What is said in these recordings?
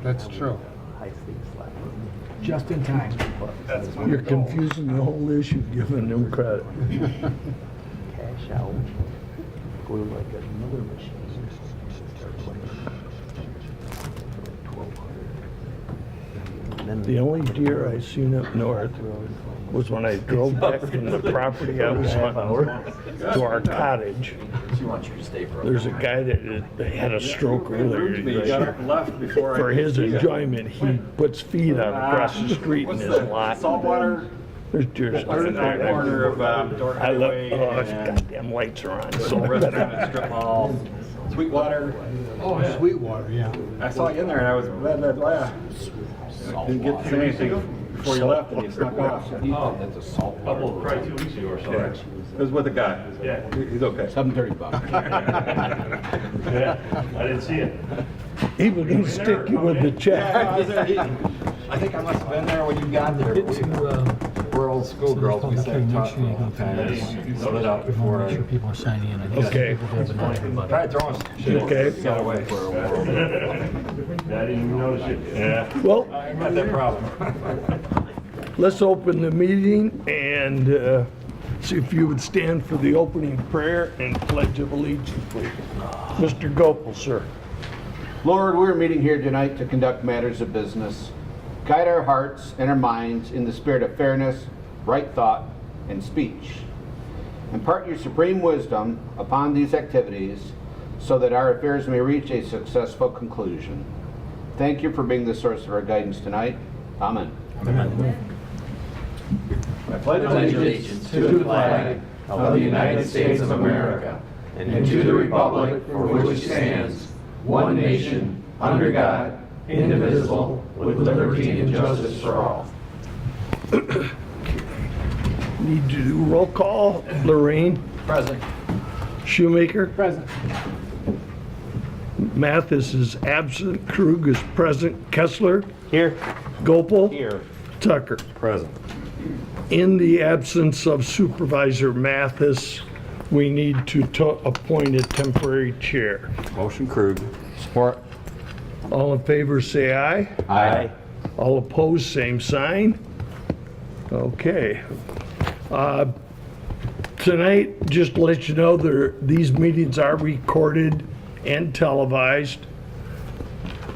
That's true. Just in time. You're confusing the whole issue, giving them credit. Cash out, go to like another machine. Start playing. The only deer I seen up north was when I drove back from the property I was hunting to our cottage. She wants you to stay for There's a guy that had a stroke earlier He this got year. up and left before For I his could see it. enjoyment, he puts feed out across the street in What's his that? lot. Saltwater, There's deer right in that corner of Door I love, Highway oh, and goddamn lights are on, so I restaurant better. and strip mall. Sweetwater. Oh, Sweetwater, yeah. I saw you in there and I was blah, blah. Didn't get to say anything before you left and you snuck off. Oh, that's a salt. Couple, probably 2 weeks ago or so. Yeah. It was with a guy. Yeah. He's okay. $7.30. Yeah, I didn't see it. He was gonna stick you with the Yeah, check. I was there. I think I must have been there when you got there. We're old schoolgirls. We sat and talked for a long time. Split up before I People are signing in. Okay. tried throwing shit. Okay. Got away. I didn't even notice it. Yeah. Well, I got that problem. let's open the meeting and see if you would stand for the opening prayer and pledge of allegiance, please. Mr. Gopel, sir. Lord, we're meeting here tonight to conduct matters of business. Guide our hearts and our minds in the spirit of fairness, right thought, and speech. Impart your supreme wisdom upon these activities so that our affairs may reach a successful conclusion. Thank you for being the source of our guidance tonight. Amen. I pledge allegiance to the flag of the United States of America and to the republic for which it stands, one nation, under God, indivisible, with liberty and justice for all. Need to do roll call. Lorraine. Present. Shoemaker. Present. Mathis is absent. Krug is present. Kessler. Here. Gopel. Here. Tucker. Present. In the absence of Supervisor Mathis, we need to appoint a temporary chair. Motion Krug. Support. All in favor, say aye. Aye. All opposed, same sign. Okay. Tonight, just to let you know, these meetings are recorded and televised.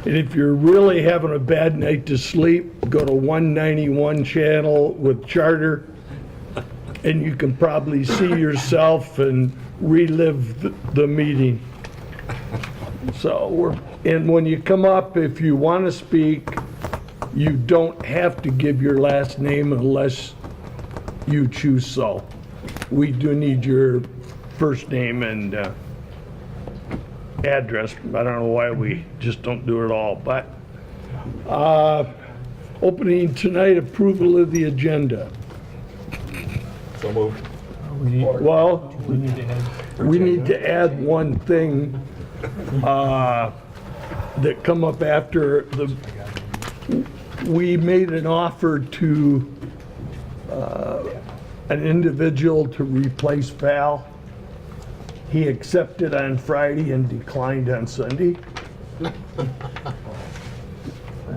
And if you're really having a bad night to sleep, go to 191 channel with Charter, and you can probably see yourself and relive the meeting. So and when you come up, if you want to speak, you don't have to give your last name unless you choose so. We do need your first name and address. I don't know why we just don't do it all, but opening tonight, approval of the agenda. So moved. Well, we need to add one thing that come up after we made an offer to an individual to replace Val. He accepted on Friday and declined on Sunday.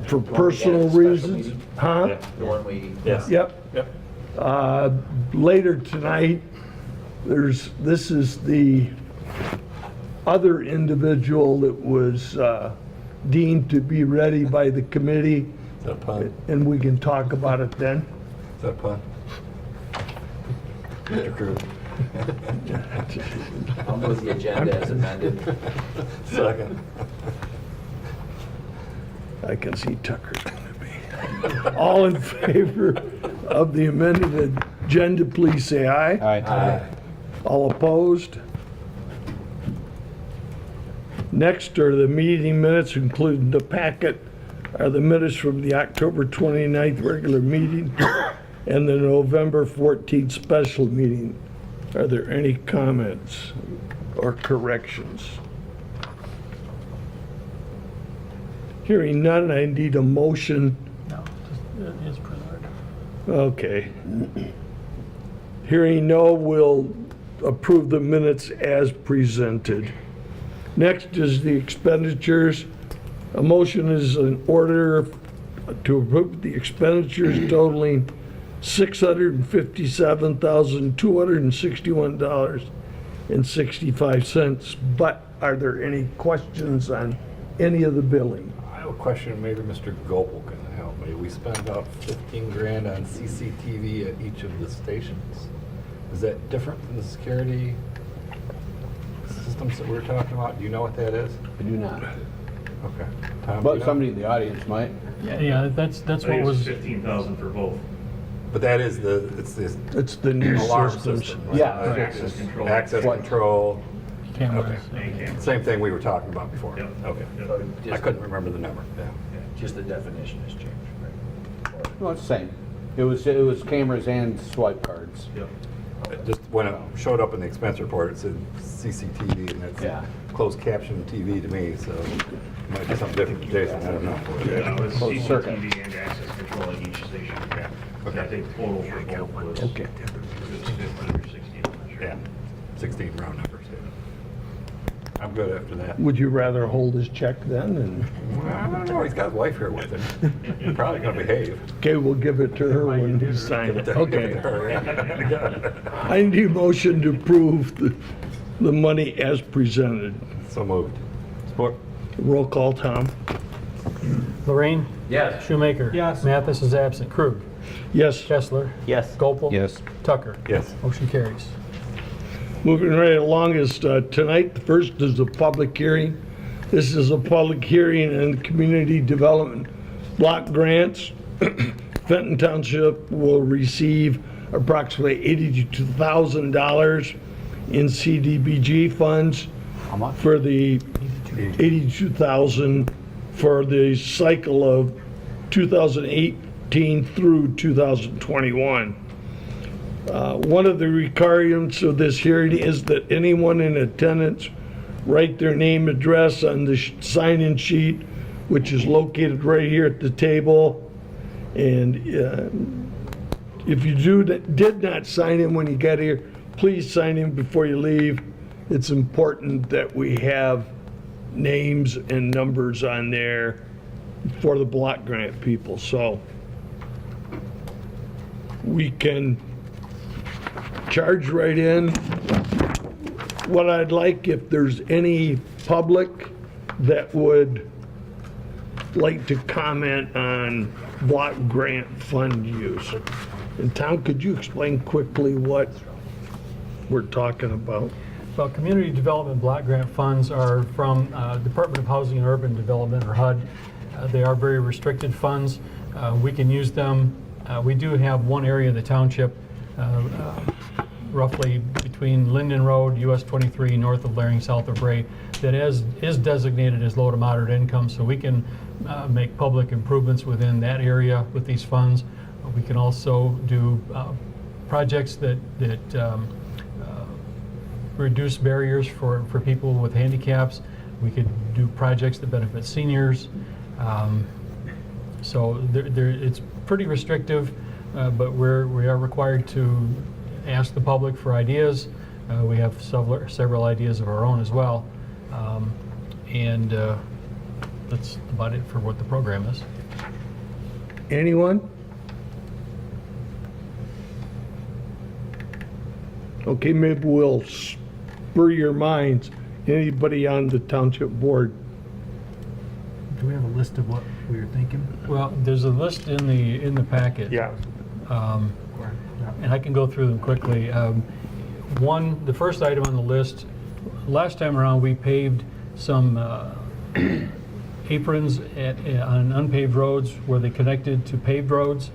For personal reasons. Huh? The one we. Yes. Yep. Later tonight, this is the other individual that was deemed to be ready by the committee, Is that a pun? and we can talk about it then. Is that a pun? Mr. Krug. I'll move the agenda as amended. Second. I can see Tucker's gonna be. All in favor of the amended agenda, please say aye. Aye. All opposed? Next are the meeting minutes, including the packet, are the minutes from the October 29th regular meeting and the November 14th special meeting. Are there any comments or corrections? Hearing none, I need a motion. No, it is preserved. Okay. Hearing no, we'll approve the minutes as presented. Next is the expenditures. A motion is in order to approve the expenditures totaling $657,261.65. But are there any questions on any of the billing? I have a question, maybe Mr. Gopel can help me. We spent about 15 grand on CCTV at each of the stations. Is that different than the security systems that we were talking about? Do you know what that is? I do not. Okay. Tom, do But you know? somebody in the audience might. Yeah, that's I what think it's was, 15,000 for both. But that is it's the It's the new alarm systems. system, right? Yeah. Access control. Access What? control. cameras. And cameras. Same thing we were talking about before. Yep. Okay. Yep. I couldn't remember the number. Yeah. Just the definition has changed, right? No, it's the same. It was cameras and swipe cards. Yep. It just when it showed up in the expense report, it said CCTV, and that's Yeah. closed caption TV to me, so it might be something different to Jason, I don't know. Yeah, it was Closed circuit. CCTV and access control at each station. Yeah. Okay. I think total for both was. Okay. It was 15 or 16, I'm not sure. Yeah, 16 round numbers. Yeah. I'm good after that. Would you rather hold his check then? And I don't know, he's got his wife here with him. He's probably gonna behave. okay, we'll give it to her when you sign it. Give it Okay. to her, yeah. I need a motion to approve the money as presented. So moved. Roll call, Tom. Lorraine? Yes. Shoemaker? Yes. Mathis is absent. Krug? Yes. Kessler? Yes. Gopel? Yes. Tucker? Yes. Motion carries. Moving right along is tonight, the first is a public hearing. This is a public hearing on community development block grants. Fenton Township will receive approximately $82,000 in CDBG funds for the $82,000 for the cycle of 2018 through 2021. One of the requirements of this hearing is that anyone in attendance write their name, address on the sign-in sheet, which is located right here at the table. And if you did not sign in when you got here, please sign in before you leave. It's important that we have names and numbers on there for the block grant people. So we can charge right in. What I'd like, if there's any public that would like to comment on block grant fund use. And Tom, could you explain quickly what we're talking about? Well, community development block grant funds are from Department of Housing and Urban Development, or HUD. They are very restricted funds. We can use them. We do have one area of the township, roughly between Linden Road, US 23, north of Laring, south of Bray, that is designated as low to moderate income, so we can make public improvements within that area with these funds. We can also do projects that reduce barriers for people with handicaps. We could do projects that benefit seniors. So it's pretty restrictive, but we are required to ask the public for ideas. We have several ideas of our own as well. And that's about it for what the program is. Anyone? Okay, maybe we'll spur your minds. Anybody on the township board? Do we have a list of what we were thinking? Well, there's a list in the packet. Yeah. And I can go through them quickly. The first item on the list, last time around, we paved some aprons on unpaved roads where they connected to paved roads.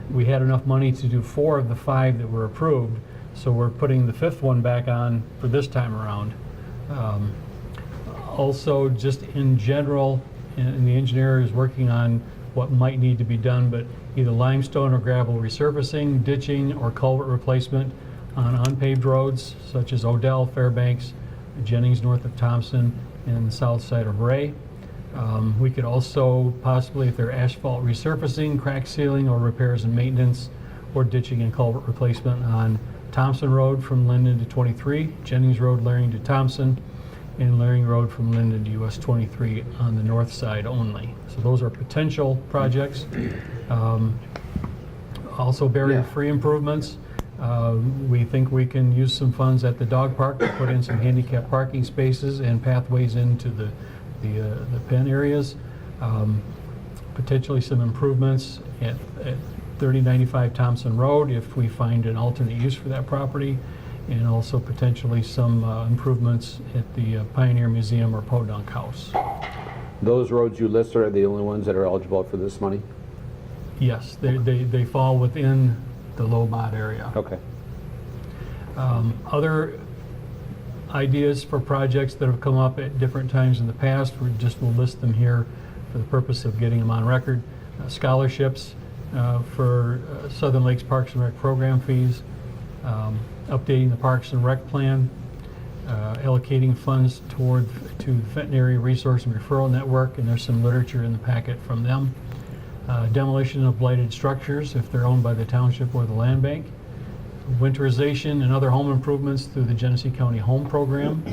We had enough money to do 4 of the 5 that were approved, so we're putting the 5th one back on for this time around. Also, just in general, and the engineer is working on what might need to be done, but either limestone or gravel resurfacing, ditching, or culvert replacement on unpaved roads such as Odell, Fairbanks, Jennings north of Thompson, and the south side of Ray. We could also possibly, if they're asphalt resurfacing, crack sealing, or repairs and maintenance, or ditching and culvert replacement on Thompson Road from Linden to 23, Jennings Road, Laring to Thompson, and Laring Road from Linden to US 23 on the north side only. So those are potential projects. Also barrier-free improvements. We think we can use some funds at the dog park to put in some handicap parking spaces and pathways into the pen areas. Potentially some improvements at 3095 Thompson Road if we find an alternate use for that property, and also potentially some improvements at the Pioneer Museum or Podunk House. Those roads you listed are the only ones that are eligible for this money? Yes, they fall within the low mod area. Okay. Other ideas for projects that have come up at different times in the past, we'll list them here for the purpose of getting them on record. Scholarships for Southern Lakes Parks and Rec program fees, updating the Parks and Rec plan, allocating funds to the Fenton Area Resource and Referral Network, and there's some literature in the packet from them. Demolition of blighted structures if they're owned by the township or the land bank. Winterization and other home improvements through the Genesee County Home Program.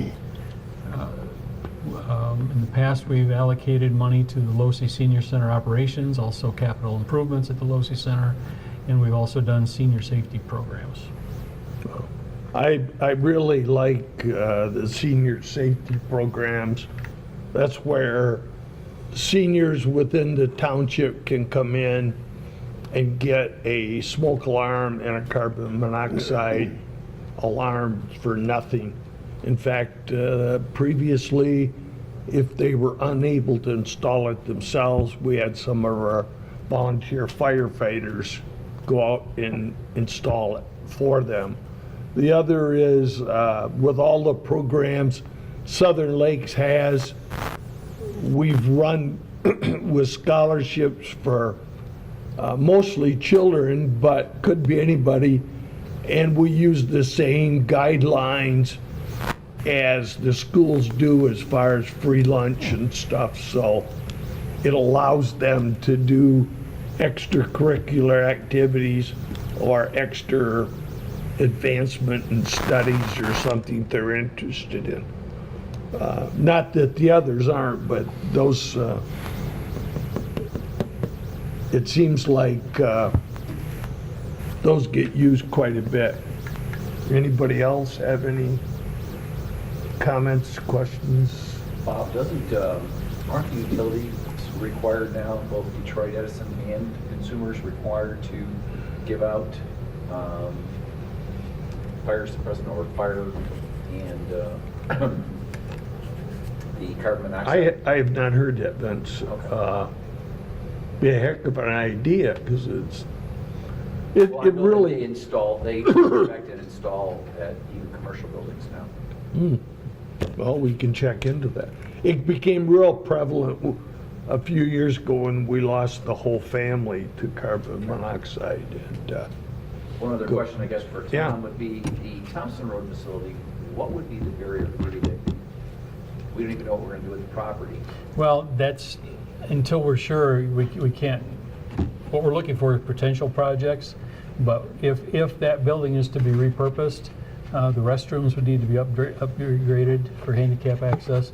In the past, we've allocated money to the Losee Senior Center operations, also capital improvements at the Losee Center, and we've also done senior safety programs. I really like the senior safety programs. That's where seniors within the township can come in and get a smoke alarm and a carbon monoxide alarm for nothing. In fact, previously, if they were unable to install it themselves, we had some of our volunteer firefighters go out and install it for them. The other is, with all the programs Southern Lakes has, we've run with scholarships for mostly children, but could be anybody, and we use the same guidelines as the schools do as far as free lunch and stuff, so it allows them to do extracurricular activities or extra advancement in studies or something they're interested in. Not that the others aren't, but those, it seems like those get used quite a bit. Anybody else have any comments, questions? Bob, aren't the utilities required now, both Detroit Edison and consumers required to give out fire suppressant or fire and the carbon monoxide? I have not heard that, Vince. Okay. Be a heck of an idea, because Well, I it know that really. they inspect and install at even commercial buildings now. Well, we can check into that. It became real prevalent a few years ago when we lost the whole family to carbon monoxide. And One other Go. question, I guess, for Tom Yeah. would be the Thompson Road facility, what would be the barrier free that we don't even know what we're gonna do with the property? Well, that's, until we're sure, we can't, what we're looking for is potential projects, but if that building is to be repurposed, the restrooms would need to be upgraded for handicap access,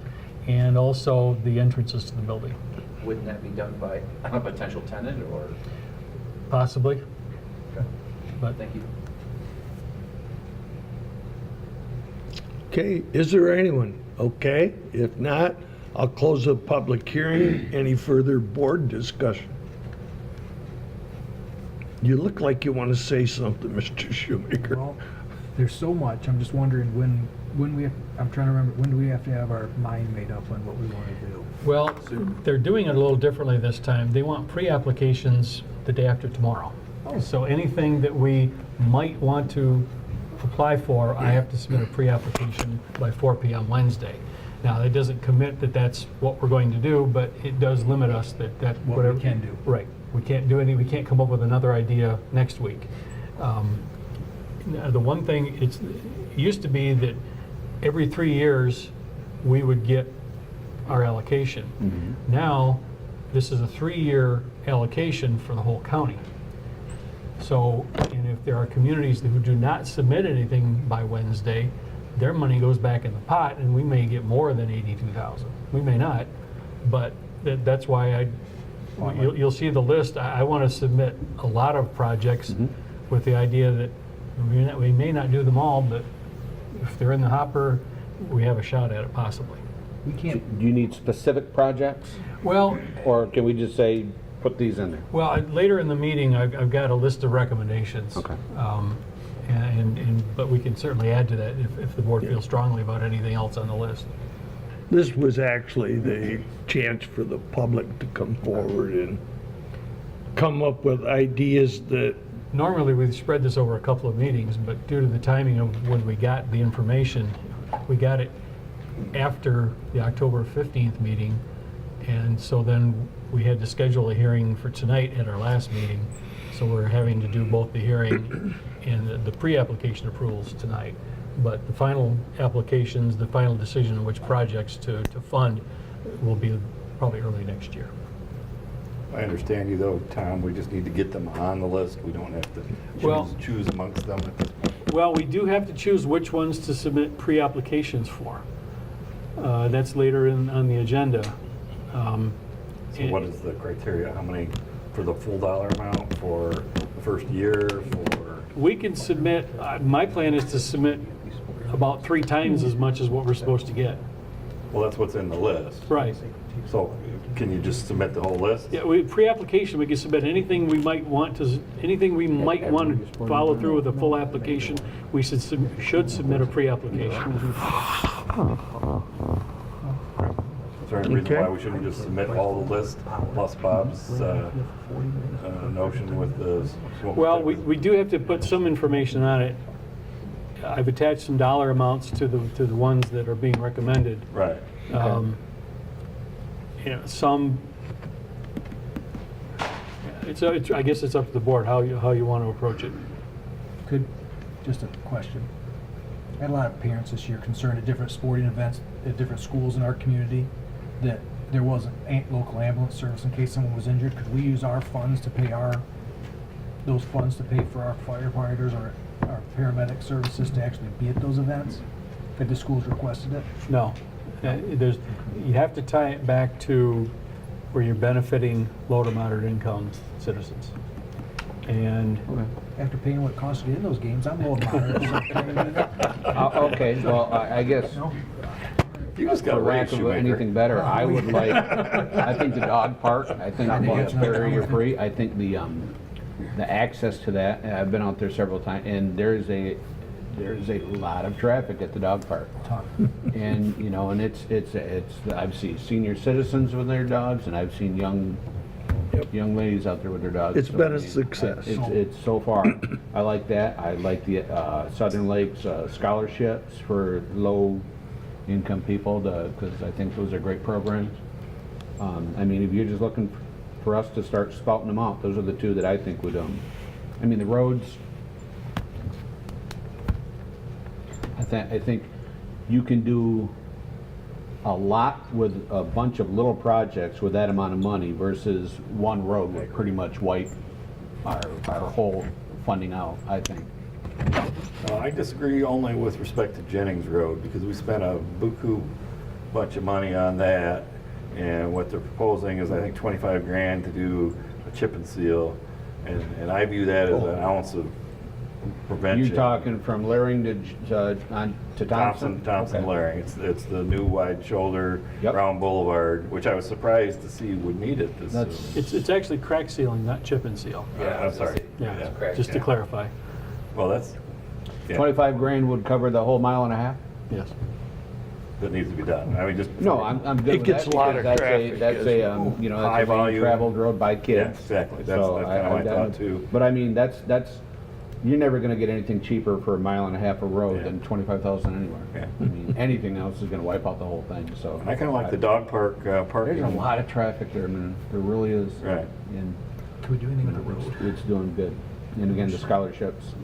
and also the entrances to the building, Wouldn't that be done by a potential tenant or? possibly. Okay. But Thank you. Okay, is there anyone? Okay, if not, I'll close the public hearing. Any further board discussion? You look like you want to say something, Mr. Shoemaker. Well, there's so much, I'm just wondering when I'm trying to remember, when do we have to have our mind made up on what we want to do? well, they're doing it a little differently this time. They want pre-applications the day after tomorrow. Oh. So anything that we might want to apply for, I have to submit a pre-application by 4 p.m. Wednesday. Now, that doesn't commit that that's what we're going to do, but it does limit us that What we whatever. can do. Right. We can't do we can't come up with another idea next week. The one thing, it used to be that every 3 years, we would get our allocation. Now, this is a 3-year allocation for the whole county. So, and if there are communities who do not submit anything by Wednesday, their money goes back in the pot, and we may get more than 82,000. We may not, but that's why you'll see the list. I want to submit a lot of projects with the idea that we may not do them all, but if they're in the hopper, we have a shot at it possibly. We can't, Do you need specific projects, Well, or can we just say, put these in there? well, later in the meeting, I've got a list of recommendations. Okay. But we can certainly add to that if the board feels strongly about anything else on the list. This was actually the chance for the public to come forward and come up with ideas that, Normally, we spread this over a couple of meetings, but due to the timing of when we got the information, we got it after the October 15th meeting, and so then we had to schedule a hearing for tonight at our last meeting, so we're having to do both the hearing and the pre-application approvals tonight. But the final applications, the final decision on which projects to fund will be probably early next year. I understand you though, Tom, we just need to get them on the list. We don't have to Well- choose amongst them at this point. Well, we do have to choose which ones to submit pre-applications for. That's later on the agenda. So what is the criteria? How many for the full dollar amount, for the first year, for? We can submit, my plan is to submit about 3 times as much as what we're supposed to get. Well, that's what's in the list. Right. So can you just submit the whole list? Yeah, pre-application, we can submit anything we might want to follow through with a full application. We should submit a pre-application. Is there any reason Okay. why we shouldn't just submit all the list plus Bob's notion with the? Well, we do have to put some information on it. I've attached some dollar amounts to the ones that are being recommended. Right. You know, some, I guess it's up to the board how you want to approach it. just a question. I had a lot of parents this year concerned at different sporting events at different schools in our community that there wasn't local ambulance service in case someone was injured. Could we use our funds to pay those funds to pay for our firefighters or our paramedic services to actually be at those events? If the schools requested it? No. You have to tie it back to where you're benefiting low to moderate income citizens. And After paying what it costs to get in those games, I'm low moderate. Okay, well, I guess, You just got for a lack raise, of Shoemaker. anything better, I would like, I think the dog park, I think barrier-free, I think the access to that, and I've been out there several times, and there's a lot of traffic at the dog park. And, you know, and it's, I've seen senior citizens with their dogs, and I've seen young ladies out there with their dogs. It's So, been I a mean, success. It's so far, I like that. I like the Southern Lakes scholarships for low-income people, because I think those are great programs. I mean, if you're just looking for us to start spouting them out, those are the two that I think would, I mean, the roads, I think you can do a lot with a bunch of little projects with that amount of money versus one road would pretty much wipe our whole funding out, I think. I disagree only with respect to Jennings Road, because we spent a buku bunch of money on that, and what they're proposing is, I think, 25 grand to do a chip and seal, and I view that as an ounce of prevention. You're talking from Laring to Thompson? Thompson, Okay. Laring. It's the new wide shoulder Yep. round boulevard, which I was surprised to see would need it this That's- soon. it's actually crack sealing, not chip and seal. I'm sorry. Yeah, just to clarify. Well, that's, yeah, 25 grand would cover the whole mile and a half? Yes. that needs to be done. I mean, just. No, I'm good It with gets that a lot because of that's traffic that's as a, well. you know, High that's a main volume. traveled road by kids. Yeah, exactly. That's So kinda my that- thought, too. But I mean, that's, you're never gonna get anything cheaper for a mile and a half of road Yeah. than 25,000 anywhere. Yeah. I mean, anything else is gonna wipe out the whole thing, so. I kind of like the dog park parking. There's a lot of traffic there, man. There really is. Right. And Can we do anything with the road? it's doing good. And again, the scholarships.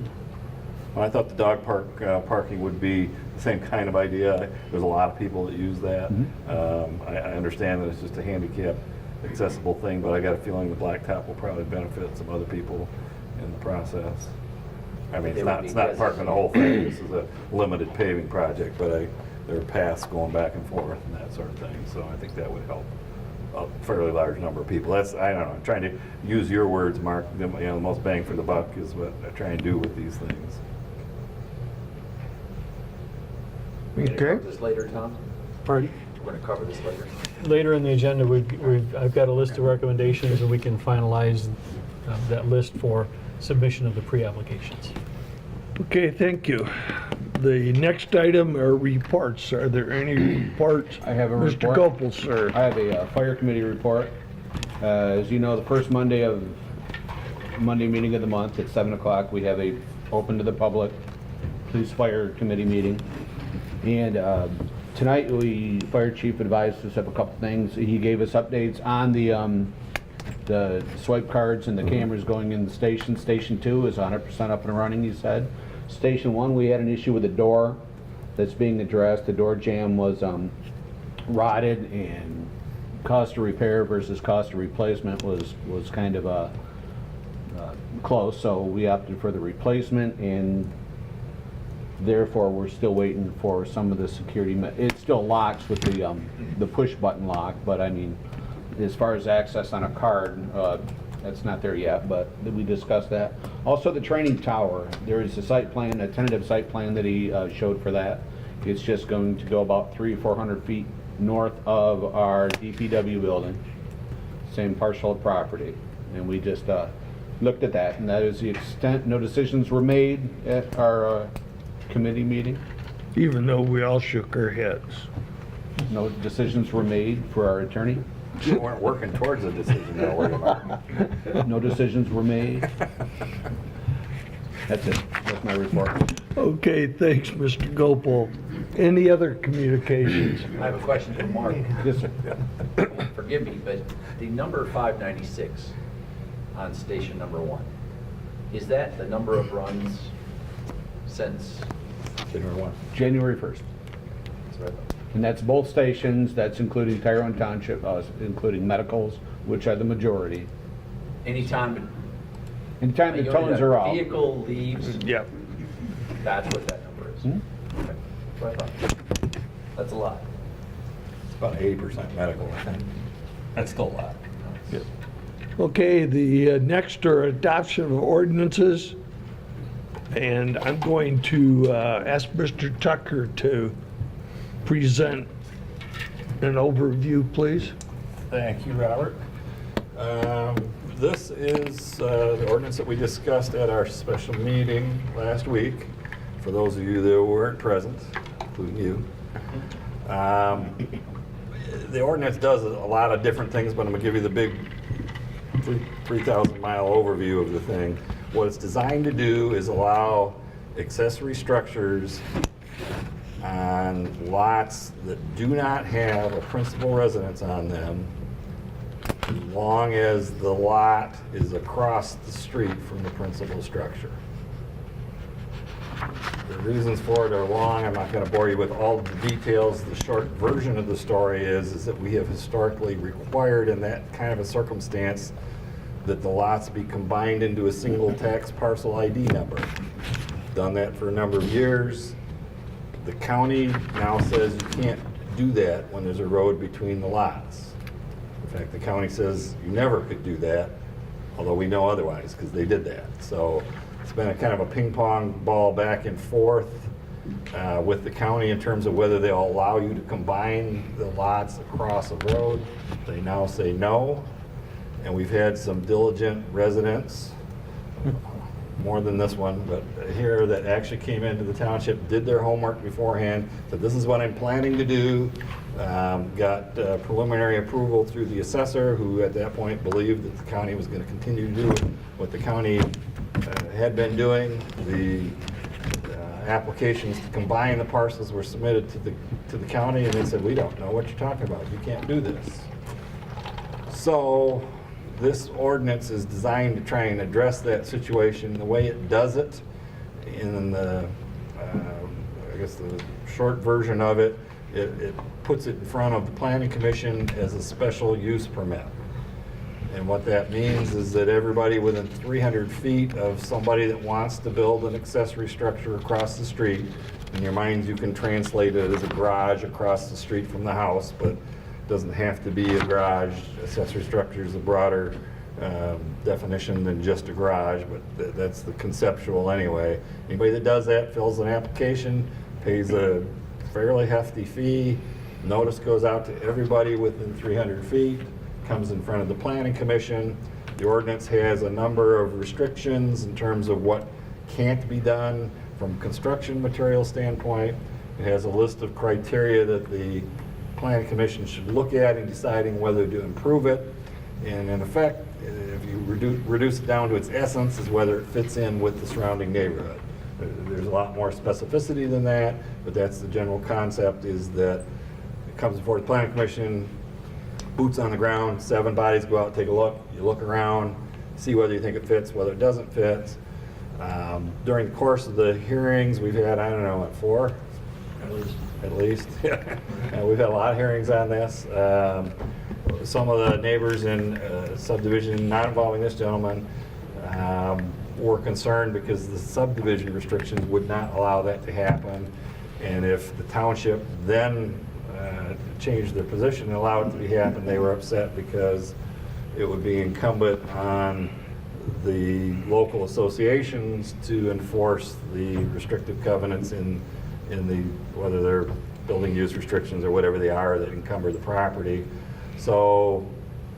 Well, I thought the dog park parking would be the same kind of idea. There's a lot of people that use that. I understand that it's just a handicap accessible thing, but I got a feeling the blacktop will probably benefit some other people in the process. I mean, They it's would not, be it's not parking the whole thing, this is a limited paving project, but there are paths going back and forth and that sort of thing, so I think that would help a fairly large number of people. That's, I don't know, I'm trying to use your words, Mark, the most bang for the buck is what I try and do with these things. We're gonna Okay. cover this later, Tom? Pardon? We're gonna cover this later. Later in the agenda, I've got a list of recommendations, and we can finalize that list for submission of the pre-applications. Okay, thank you. The next item are reports. Are there any reports? I have a Mr. report. Gopel, sir. I have a fire committee report. As you know, the first Monday meeting of the month at 7 o'clock, we have a open to the public police fire committee meeting. And tonight, fire chief advised us of a couple things. He gave us updates on the swipe cards and the cameras going in the station. Station 2 is 100% up and running, he said. Station 1, we had an issue with a door that's being addressed. The door jamb was rotted, and cost of repair versus cost of replacement was kind of close, so we opted for the replacement, and therefore we're still waiting for some of the security. It still locks with the push button lock, but I mean, as far as access on a card, that's not there yet, but we discussed that. Also, the training tower, there is a site plan, a tentative site plan that he showed for that. It's just going to go about 300 or 400 feet north of our DPW building, same parcel of property. And we just looked at that, and that is the extent. No decisions were made at our committee meeting. Even though we all shook our heads. No decisions were made for our attorney. You weren't working towards a decision, don't worry about it. No decisions were made. That's it. That's my report. Okay, thanks, Mr. Gopel. Any other communications? I have a question for Mark. Yes, sir. Forgive me, but the number 596 on station number 1, is that the number of runs since? January 1st. That's what I thought. And that's both stations, that's including Tyrone Township, including medicals, which are the majority. Anytime. Anytime the tones are off. Vehicle leaves, Yep. that's what that number is. Hmm? Okay. That's what I thought. That's a lot. It's about 80% medical, I think. That's still a lot. Okay, the next are adoption of ordinances. And I'm going to ask Mr. Tucker to present an overview, please. Thank you, Robert. This is the ordinance that we discussed at our special meeting last week, for those of you that weren't present, including you. The ordinance does a lot of different things, but I'm going to give you the big 3,000-mile overview of the thing. What it's designed to do is allow accessory structures on lots that do not have a principal residence on them, as long as the lot is across the street from the principal structure. The reasons for it are long. I'm not going to bore you with all of the details. The short version of the story is that we have historically required in that kind of a circumstance that the lots be combined into a single tax parcel ID number. Done that for a number of years. The county now says you can't do that when there's a road between the lots. In fact, the county says you never could do that, although we know otherwise because they did that. So it's been a kind of a ping pong ball back and forth with the county in terms of whether they'll allow you to combine the lots across a road. They now say no. And we've had some diligent residents, more than this one, but here that actually came into the township, did their homework beforehand, said this is what I'm planning to do, got preliminary approval through the assessor, who at that point believed that the county was going to continue to do what the county had been doing. The applications to combine the parcels were submitted to the county, and they said, we don't know what you're talking about, you can't do this. So this ordinance is designed to try and address that situation. The way it does it, in the, I guess the short version of it, it puts it in front of the planning commission as a special use permit. And what that means is that everybody within 300 feet of somebody that wants to build an accessory structure across the street, in your minds you can translate it as a garage across the street from the house, but it doesn't have to be a garage. Accessory structure is a broader definition than just a garage, but that's the conceptual anyway. Anybody that does that fills an application, pays a fairly hefty fee, notice goes out to everybody within 300 feet, comes in front of the planning commission. The ordinance has a number of restrictions in terms of what can't be done from a construction material standpoint. It has a list of criteria that the planning commission should look at in deciding whether to improve it. And in effect, if you reduce it down to its essence, is whether it fits in with the surrounding neighborhood. There's a lot more specificity than that, but that's the general concept, is that it comes before the planning commission, boots on the ground, 7 bodies go out and take a look. You look around, see whether you think it fits, whether it doesn't fit. During the course of the hearings, we've had, I don't know, what, 4? At least. We've had a lot of hearings on this. Some of the neighbors in subdivision not involving this gentleman were concerned because the subdivision restrictions would not allow that to happen. And if the township then changed their position and allowed it to be happen, they were upset because it would be incumbent on the local associations to enforce the restrictive covenants in the, whether they're building use restrictions or whatever they are that encumber the property. So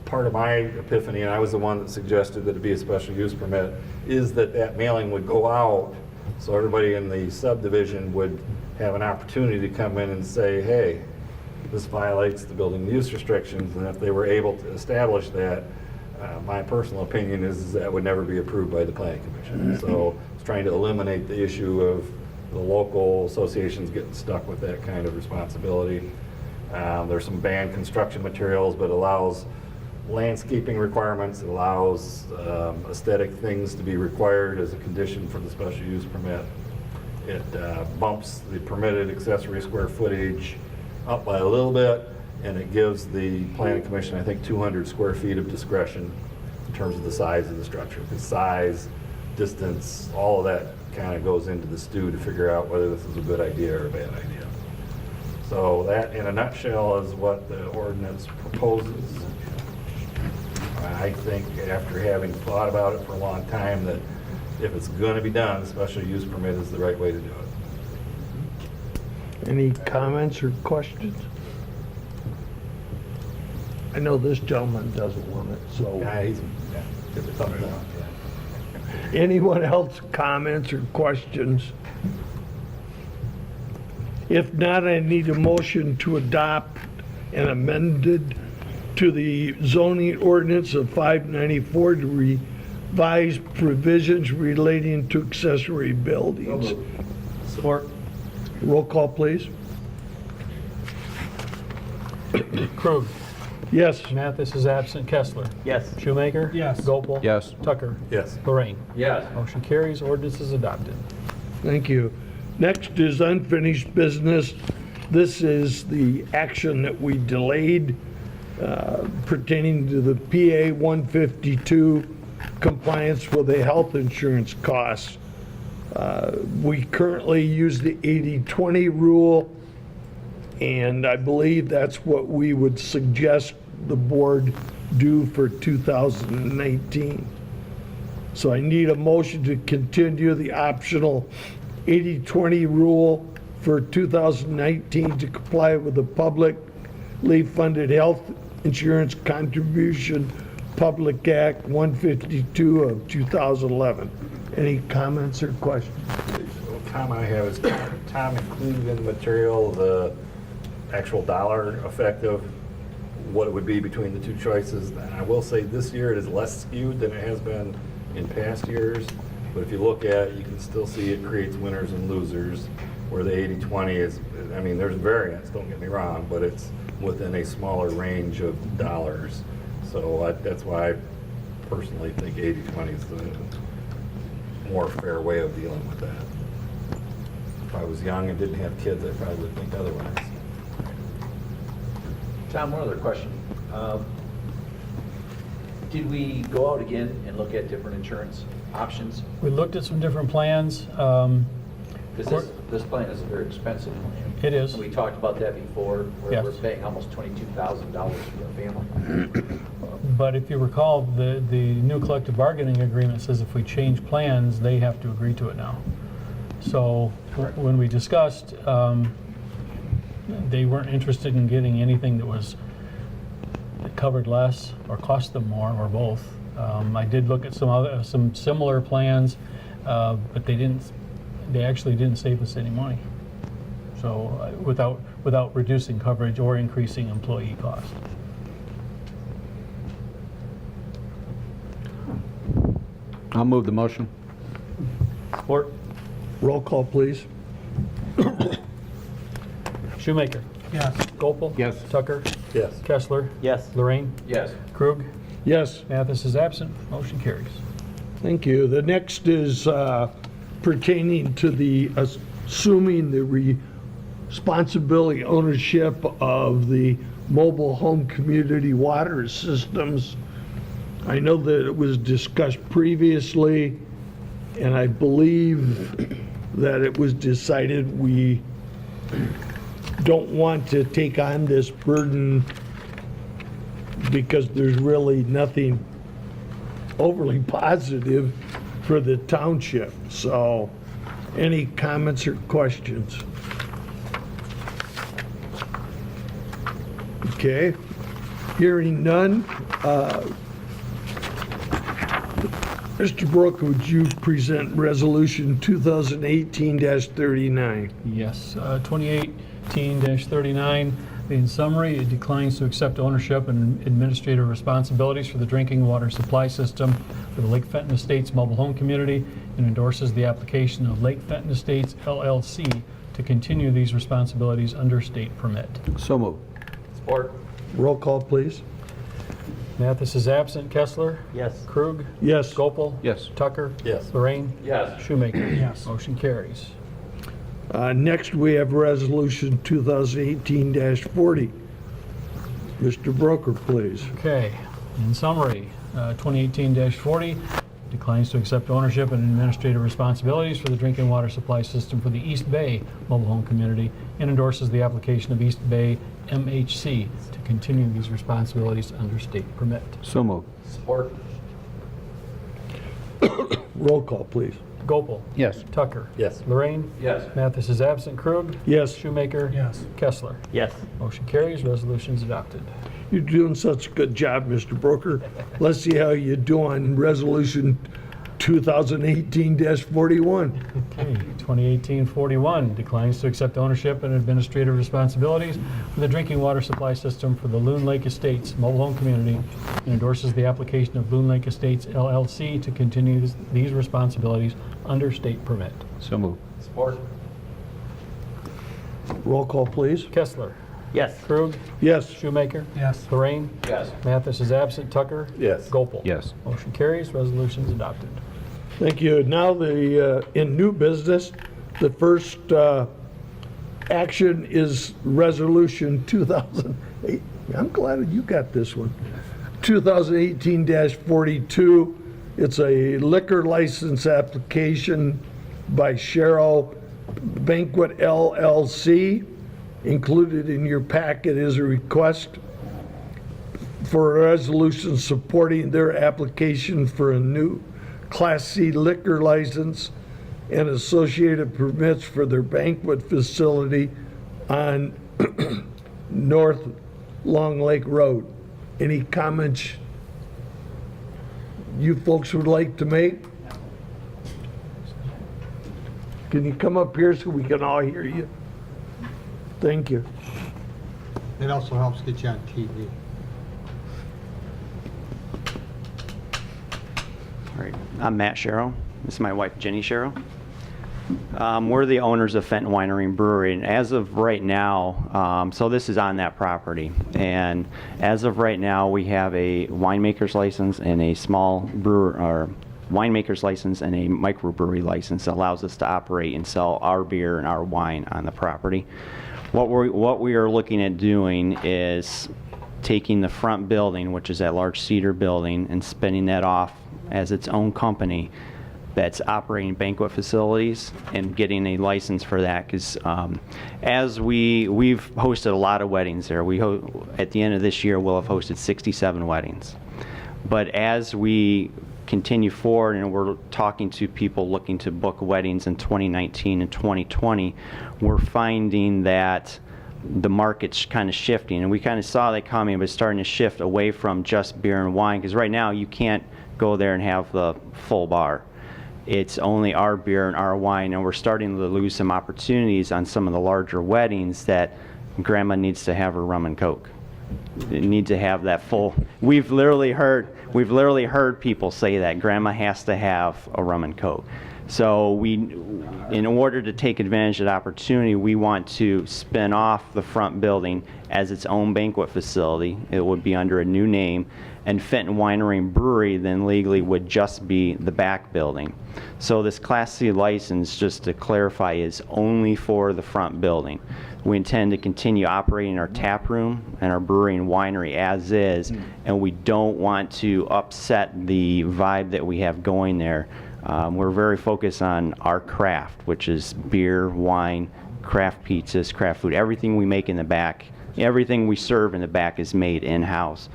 part of my epiphany, and I was the one that suggested that it be a special use permit, is that that mailing would go out so everybody in the subdivision would have an opportunity to come in and say, hey, this violates the building use restrictions. And if they were able to establish that, my personal opinion is that would never be approved by the planning commission. So it's trying to eliminate the issue of the local associations getting stuck with that kind of responsibility. There's some banned construction materials, but allows landscaping requirements. It allows aesthetic things to be required as a condition for the special use permit. It bumps the permitted accessory square footage up by a little bit, and it gives the planning commission, I think, 200 square feet of discretion in terms of the size of the structure. Because size, distance, all of that kind of goes into the stew to figure out whether this is a good idea or a bad idea. So that, in a nutshell, is what the ordinance proposes. I think, after having thought about it for a long time, that if it's going to be done, special use permit is the right way to do it. Any comments or questions? I know this gentleman doesn't want it, so. Give it a thumbs down. Yeah. Anyone else comments or questions? If not, I need a motion to adopt an amended to the zoning ordinance of 594 to revise provisions relating to accessory buildings. Support. Roll call, please. Krug. Yes. Mathis is absent. Kessler. Yes. Shoemaker. Yes. Gopel. Yes. Tucker. Yes. Lorraine. Yes. Motion carries. Ordinance is adopted. Thank you. Next is unfinished business. This is the action that we delayed pertaining to the PA 152 compliance with the health insurance costs. We currently use the 80-20 rule, and I believe that's what we would suggest the board do for 2019. So I need a motion to continue the optional 80-20 rule for 2019 to comply with the publicly funded health insurance contribution Public Act 152 of 2011. Any comments or questions? The comment I have is, Tom included in the material the actual dollar effect of what it would be between the two choices. And I will say this year it is less skewed than it has been in past years. But if you look at it, you can still see it creates winners and losers, where the 80-20 is, I mean, there's variance, don't get me wrong, but it's within a smaller range of dollars. So that's why I personally think 80-20 is the more fair way of dealing with that. If I was young and didn't have kids, I probably would think otherwise. Tom, one other question. Did we go out again and look at different insurance options? We looked at some different plans. Because this plan is a very expensive plan. It is. We talked about that before, where Yes. we're paying almost $22,000 for a family. But if you recall, the new collective bargaining agreement says if we change plans, they have to agree to it now. So when we discussed, they weren't interested in getting anything that covered less or cost them more, or both. I did look at some similar plans, but they actually didn't save us any money. So without reducing coverage or increasing employee cost. I'll move the motion. Support. Roll call, please. Shoemaker. Yes. Gopel. Yes. Tucker. Yes. Kessler. Yes. Lorraine. Yes. Krug. Yes. Mathis is absent. Motion carries. Thank you. The next is pertaining to the assuming the responsibility ownership of the mobile home community water systems. I know that it was discussed previously, and I believe that it was decided we don't want to take on this burden because there's really nothing overly positive for the township. So, any comments or questions? Okay, hearing none. Mr. Brook, would you present Resolution 2018-39? Yes, 2018-39. In summary, it declines to accept ownership and administrative responsibilities for the drinking water supply system for the Lake Fenton Estates mobile home community and endorses the application of Lake Fenton Estates LLC to continue these responsibilities under state permit. So moved. Support. Roll call, please. Mathis is absent. Kessler. Yes. Krug. Yes. Gopel. Yes. Tucker. Yes. Lorraine. Yes. Shoemaker. Yes. Motion carries. Next, we have Resolution 2018-40. Mr. Broker, please. Okay, in summary, 2018-40 declines to accept ownership and administrative responsibilities for the drinking water supply system for the East Bay mobile home community and endorses the application of East Bay MHC to continue these responsibilities under state permit. So moved. Support. Roll call, please. Gopel. Yes. Tucker. Yes. Lorraine. Yes. Mathis is absent. Krug. Yes. Shoemaker. Yes. Kessler. Yes. Motion carries. Resolution is adopted. You're doing such a good job, Mr. Broker. Let's see how you do on Resolution 2018-41. Okay, 2018-41 declines to accept ownership and administrative responsibilities for the drinking water supply system for the Loon Lake Estates mobile home community and endorses the application of Loon Lake Estates LLC to continue these responsibilities under state permit. So moved. Support. Roll call, please. Kessler. Yes. Krug. Yes. Shoemaker. Yes. Lorraine. Yes. Mathis is absent. Tucker. Yes. Gopel. Yes. Motion carries. Resolution is adopted. Thank you. Now, in new business, the first action is Resolution 2008. I'm glad you got this one. 2018-42. It's a liquor license application by Cheryl Banquet LLC. Included in your packet is a request for a resolution supporting their application for a new Class C liquor license and associated permits for their banquet facility on North Long Lake Road. Any comments you folks would like to make? Can you come up here so we can all hear you? Thank you. It also helps get you on TV. All right, I'm Matt Sharrow. This is my wife, Jenny Sharrow. We're the owners of Fenton Winery and Brewery, and as of right now, so this is on that property, and as of right now, we have a winemaker's license and a small brewer, or winemaker's license and a microbrewery license that allows us to operate and sell our beer and our wine on the property. What we are looking at doing is taking the front building, which is that large cedar building, and spinning that off as its own company that's operating banquet facilities and getting a license for that. Because as we've hosted a lot of weddings there. At the end of this year, we'll have hosted 67 weddings. But as we continue forward and we're talking to people looking to book weddings in 2019 and 2020, we're finding that the market's kind of shifting, and we kind of saw that coming, but it's starting to shift away from just beer and wine, because right now you can't go there and have the full bar. It's only our beer and our wine, and we're starting to lose some opportunities on some of the larger weddings that grandma needs to have her rum and coke. They need to have that full. We've literally heard people say that grandma has to have a rum and coke. So in order to take advantage of that opportunity, we want to spin off the front building as its own banquet facility. It would be under a new name, and Fenton Winery and Brewery then legally would just be the back building. So this Class C license, just to clarify, is only for the front building. We intend to continue operating our tap room and our brewery and winery as is, and we don't want to upset the vibe that we have going there. We're very focused on our craft, which is beer, wine, craft pizzas, craft food. Everything we make in the back, everything we serve in the back is made in-house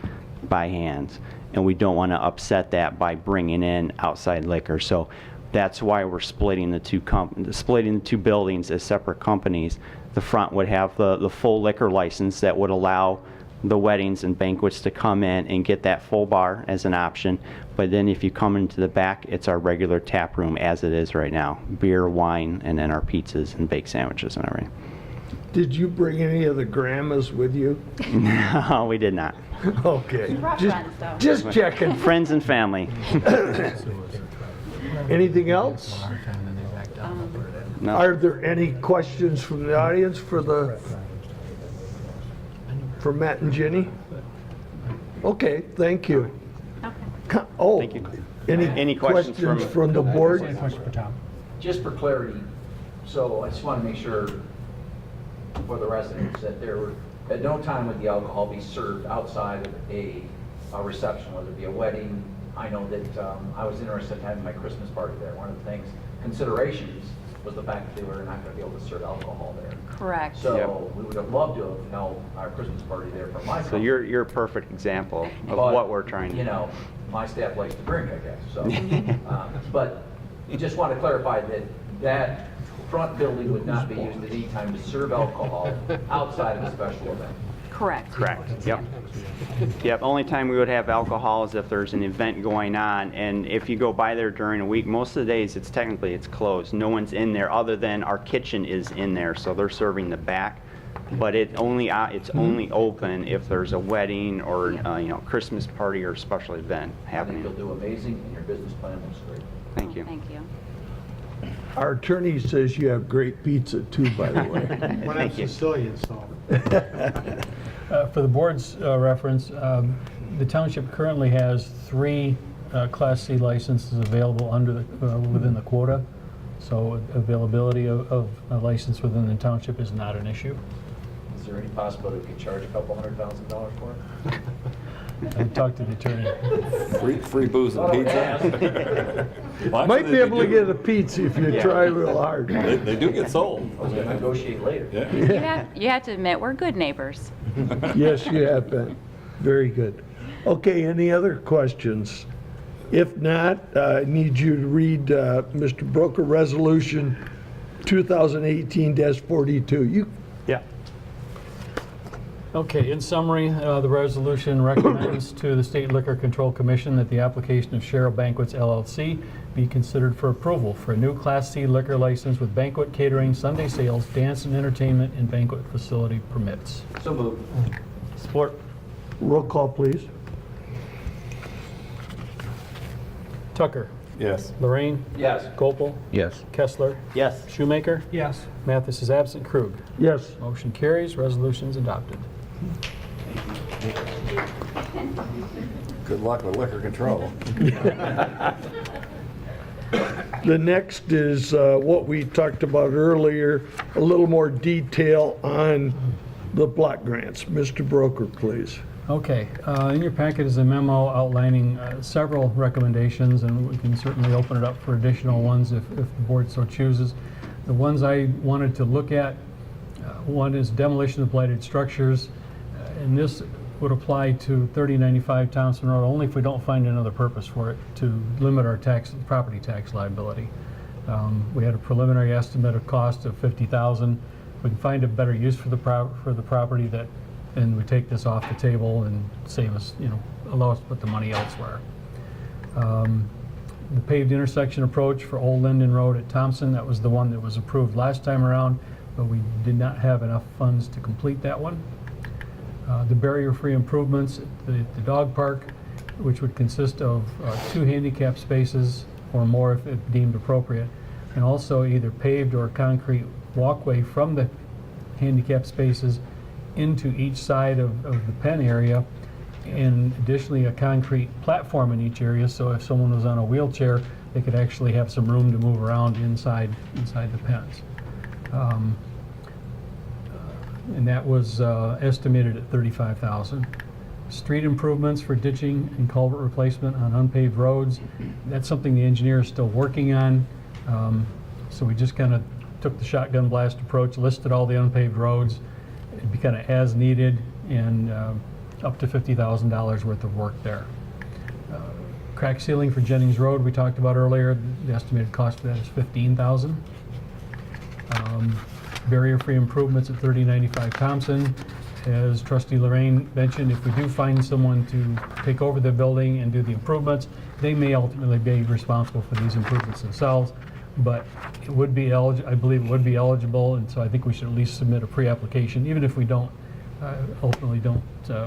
by hand, and we don't want to upset that by bringing in outside liquor. So that's why we're splitting the two buildings as separate companies. The front would have the full liquor license that would allow the weddings and banquets to come in and get that full bar as an option. But then if you come into the back, it's our regular tap room as it is right now. Beer, wine, and then our pizzas and baked sandwiches and everything. Did you bring any of the grandmas with you? No, we did not. Okay. Brought friends, though. Just checking. Friends and family. Anything else? No. Are there any questions from the audience for Matt and Jenny? Okay, thank you. Oh, Thank you. any questions questions from- from the board? Question for Tom. Just for clarity, so I just want to make sure for the residents that there were, at no time would the alcohol be served outside of a reception, whether it be a wedding. I know that I was interested in having my Christmas party there. One of the considerations was the fact that they were not going to be able to serve alcohol there. Correct. So we would have loved to have held our Christmas party there for my So company. you're a perfect example of But, what we're trying to do. You know, my staff likes to drink, I guess, so. But you just want to clarify that that front building would not be used at any time to serve alcohol outside of a special event. Correct. Correct, yep. Yep, only time we would have alcohol is if there's an event going on, and if you go by there during a week, most of the days it's closed. No one's in there other than our kitchen is in there, so they're serving the back. But it's only open if there's a wedding or Christmas party or special event I think happening. you'll do amazing, and your business plan looks great. Thank you. Thank you. Our attorney says you have great pizza too, by the way. Well, I'm Sicilian, so. For the board's reference, the township currently has 3 Class C licenses available within the quota. So availability of a license within the township is not an issue. Is there any possibility we could charge a couple $100,000 for it? I talked to the attorney. Free booze and pizza. Well, Might actually, be they able to do- get a pizza if you try real hard. They do get sold. I was going to negotiate later. Yeah. You have to admit, we're good neighbors. Yes, you have been. Very good. Okay, any other questions? If not, I need you to read Mr. Broker Resolution 2018-42. Yeah. Okay, in summary, the resolution recommends to the State Liquor Control Commission that the application of Sherrill Banquets LLC be considered for approval for a new Class C liquor license with banquet catering, Sunday sales, dance and entertainment, and banquet facility permits. So moved. Support. Roll call, please. Tucker. Yes. Lorraine. Yes. Gopel. Yes. Kessler. Yes. Shoemaker. Yes. Mathis is absent. Krug. Yes. Motion carries. Resolution's adopted. Good luck with liquor control. The next is what we talked about earlier, a little more detail on the block grants. Mr. Broker, please. Okay, in your packet is a memo outlining several recommendations, and we can certainly open it up for additional ones if the board so chooses. The ones I wanted to look at, one is demolition of blighted structures, and this would apply to 3095 Townsend Road only if we don't find another purpose for it to limit our property tax liability. We had a preliminary estimate of cost of $50,000. We can find a better use for the property and we take this off the table and save us, allow us to put the money elsewhere. The paved intersection approach for Old Linden Road at Thompson, that was the one that was approved last time around, but we did not have enough funds to complete that one. The barrier-free improvements at the dog park, which would consist of 2 handicap spaces or more if deemed appropriate, and also either paved or concrete walkway from the handicap spaces into each side of the pen area, and additionally a concrete platform in each area, so if someone was on a wheelchair, they could actually have some room to move around inside the pens. And that was estimated at $35,000. Street improvements for ditching and culvert replacement on unpaved roads, that's something the engineer is still working on. So we just kind of took the shotgun blast approach, listed all the unpaved roads. It'd be kind of as needed, and up to $50,000 worth of work there. Crack sealing for Jennings Road, we talked about earlier. The estimated cost for that is $15,000. Barrier-free improvements at 3095 Thompson. As Trustee Lorraine mentioned, if we do find someone to take over the building and do the improvements, they may ultimately be responsible for these improvements themselves, but it would be I believe it would be eligible, and so I think we should at least submit a pre-application, even if we don't ultimately don't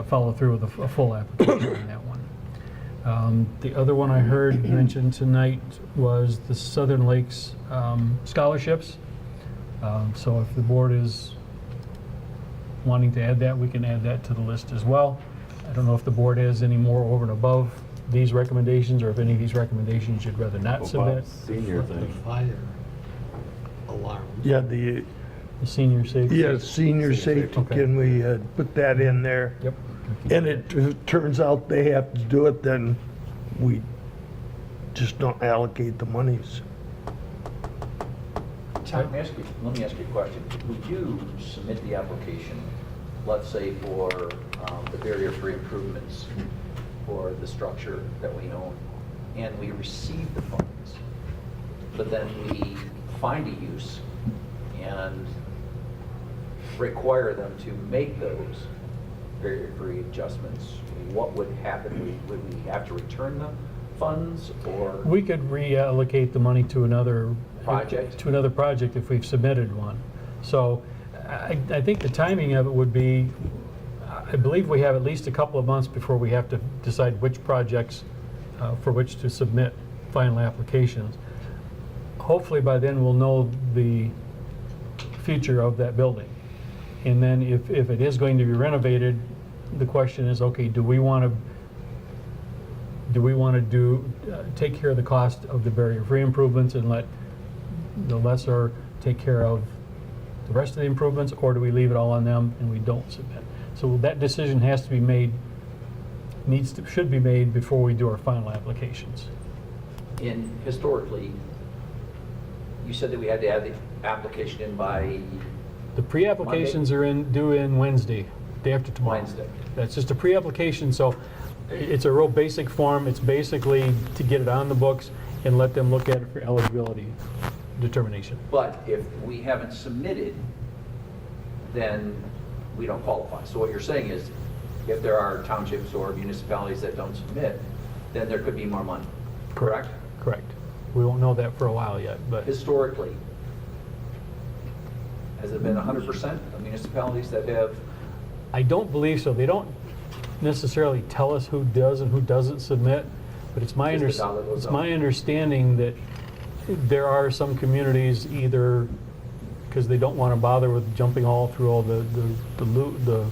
follow through with a full application on that one. The other one I heard mentioned tonight was the Southern Lakes scholarships. So if the board is wanting to add that, we can add that to the list as well. I don't know if the board has any more over and above these recommendations, or if any of these recommendations you'd rather not submit. Senior The thing. fire alarms. Yeah, the Senior safety. senior safety, Okay. can we put that in there? Yep. And it turns out they have to do it, then we just don't allocate the monies. Tom, let me ask you a question. Would you submit the application, let's say for the barrier-free improvements for the structure that we own, and we receive the funds, but then we find a use and require them to make those barrier-free adjustments, what would happen? Would we have to return the funds, or? We could reallocate the money to another project if we've submitted one. So I think the timing of it would be, I believe we have at least a couple of months before we have to decide which projects for which to submit final applications. Hopefully by then we'll know the future of that building. And then if it is going to be renovated, the question is, okay, do we want to take care of the cost of the barrier-free improvements and let the lessor take care of the rest of the improvements, or do we leave it all on them and we don't submit? So that decision has to be made, should be made before we do our final applications. Historically, you said that we had to add the application in by The pre-applications are due in Wednesday, day after tomorrow. Wednesday. That's just a pre-application, so it's a real basic form. It's basically to get it on the books and let them look at it for eligibility determination. But if we haven't submitted, then we don't qualify. So what you're saying is, if there are townships or municipalities that don't submit, then there could be more money, correct? Correct. We won't know that for a while yet, but Historically, has it been 100% of municipalities that have? I don't believe so. They don't necessarily tell us who does and who doesn't submit, but it's my Just the dollar goes up. understanding that there are some communities, either because they don't want to bother with jumping all through all the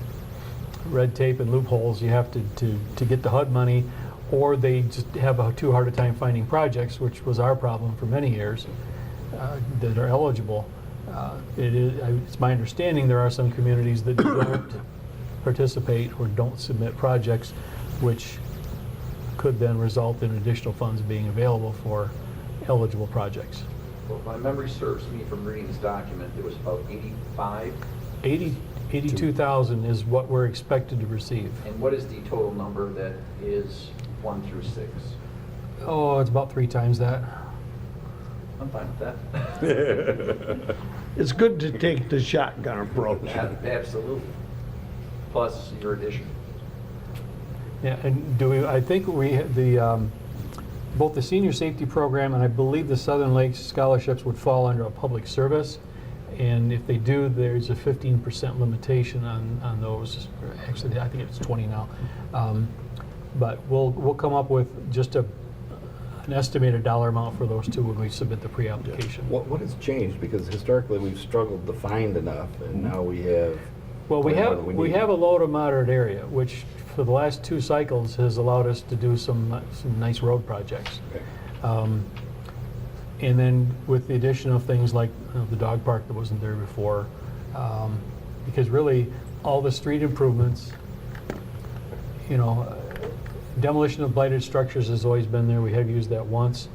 red tape and loopholes you have to get the HUD money, or they just have too hard a time finding projects, which was our problem for many years, that are eligible. It's my understanding there are some communities that don't participate or don't submit projects, which could then result in additional funds being available for eligible projects. Well, if my memory serves me from reading this document, it was about 85. 82,000 is what we're expected to receive. And what is the total number that is 1 through 6? Oh, it's about 3 times that. I'm fine with that. It's good to take the shotgun approach. Absolutely. Plus your addition. Yeah, and I think both the senior safety program and I believe the Southern Lakes scholarships would fall under a public service. And if they do, there's a 15% limitation on those. Actually, I think it's 20 now. But we'll come up with just an estimated dollar amount for those two when we submit the pre-application. What has changed? Because historically, we've struggled to find enough, and now we have. Well, we way more than we need. have a low to moderate area, which for the last 2 cycles has allowed us to do some nice road projects. Okay. And then with the addition of things like the dog park that wasn't there before, because really all the street improvements, demolition of blighted structures has always been there. We have used that once,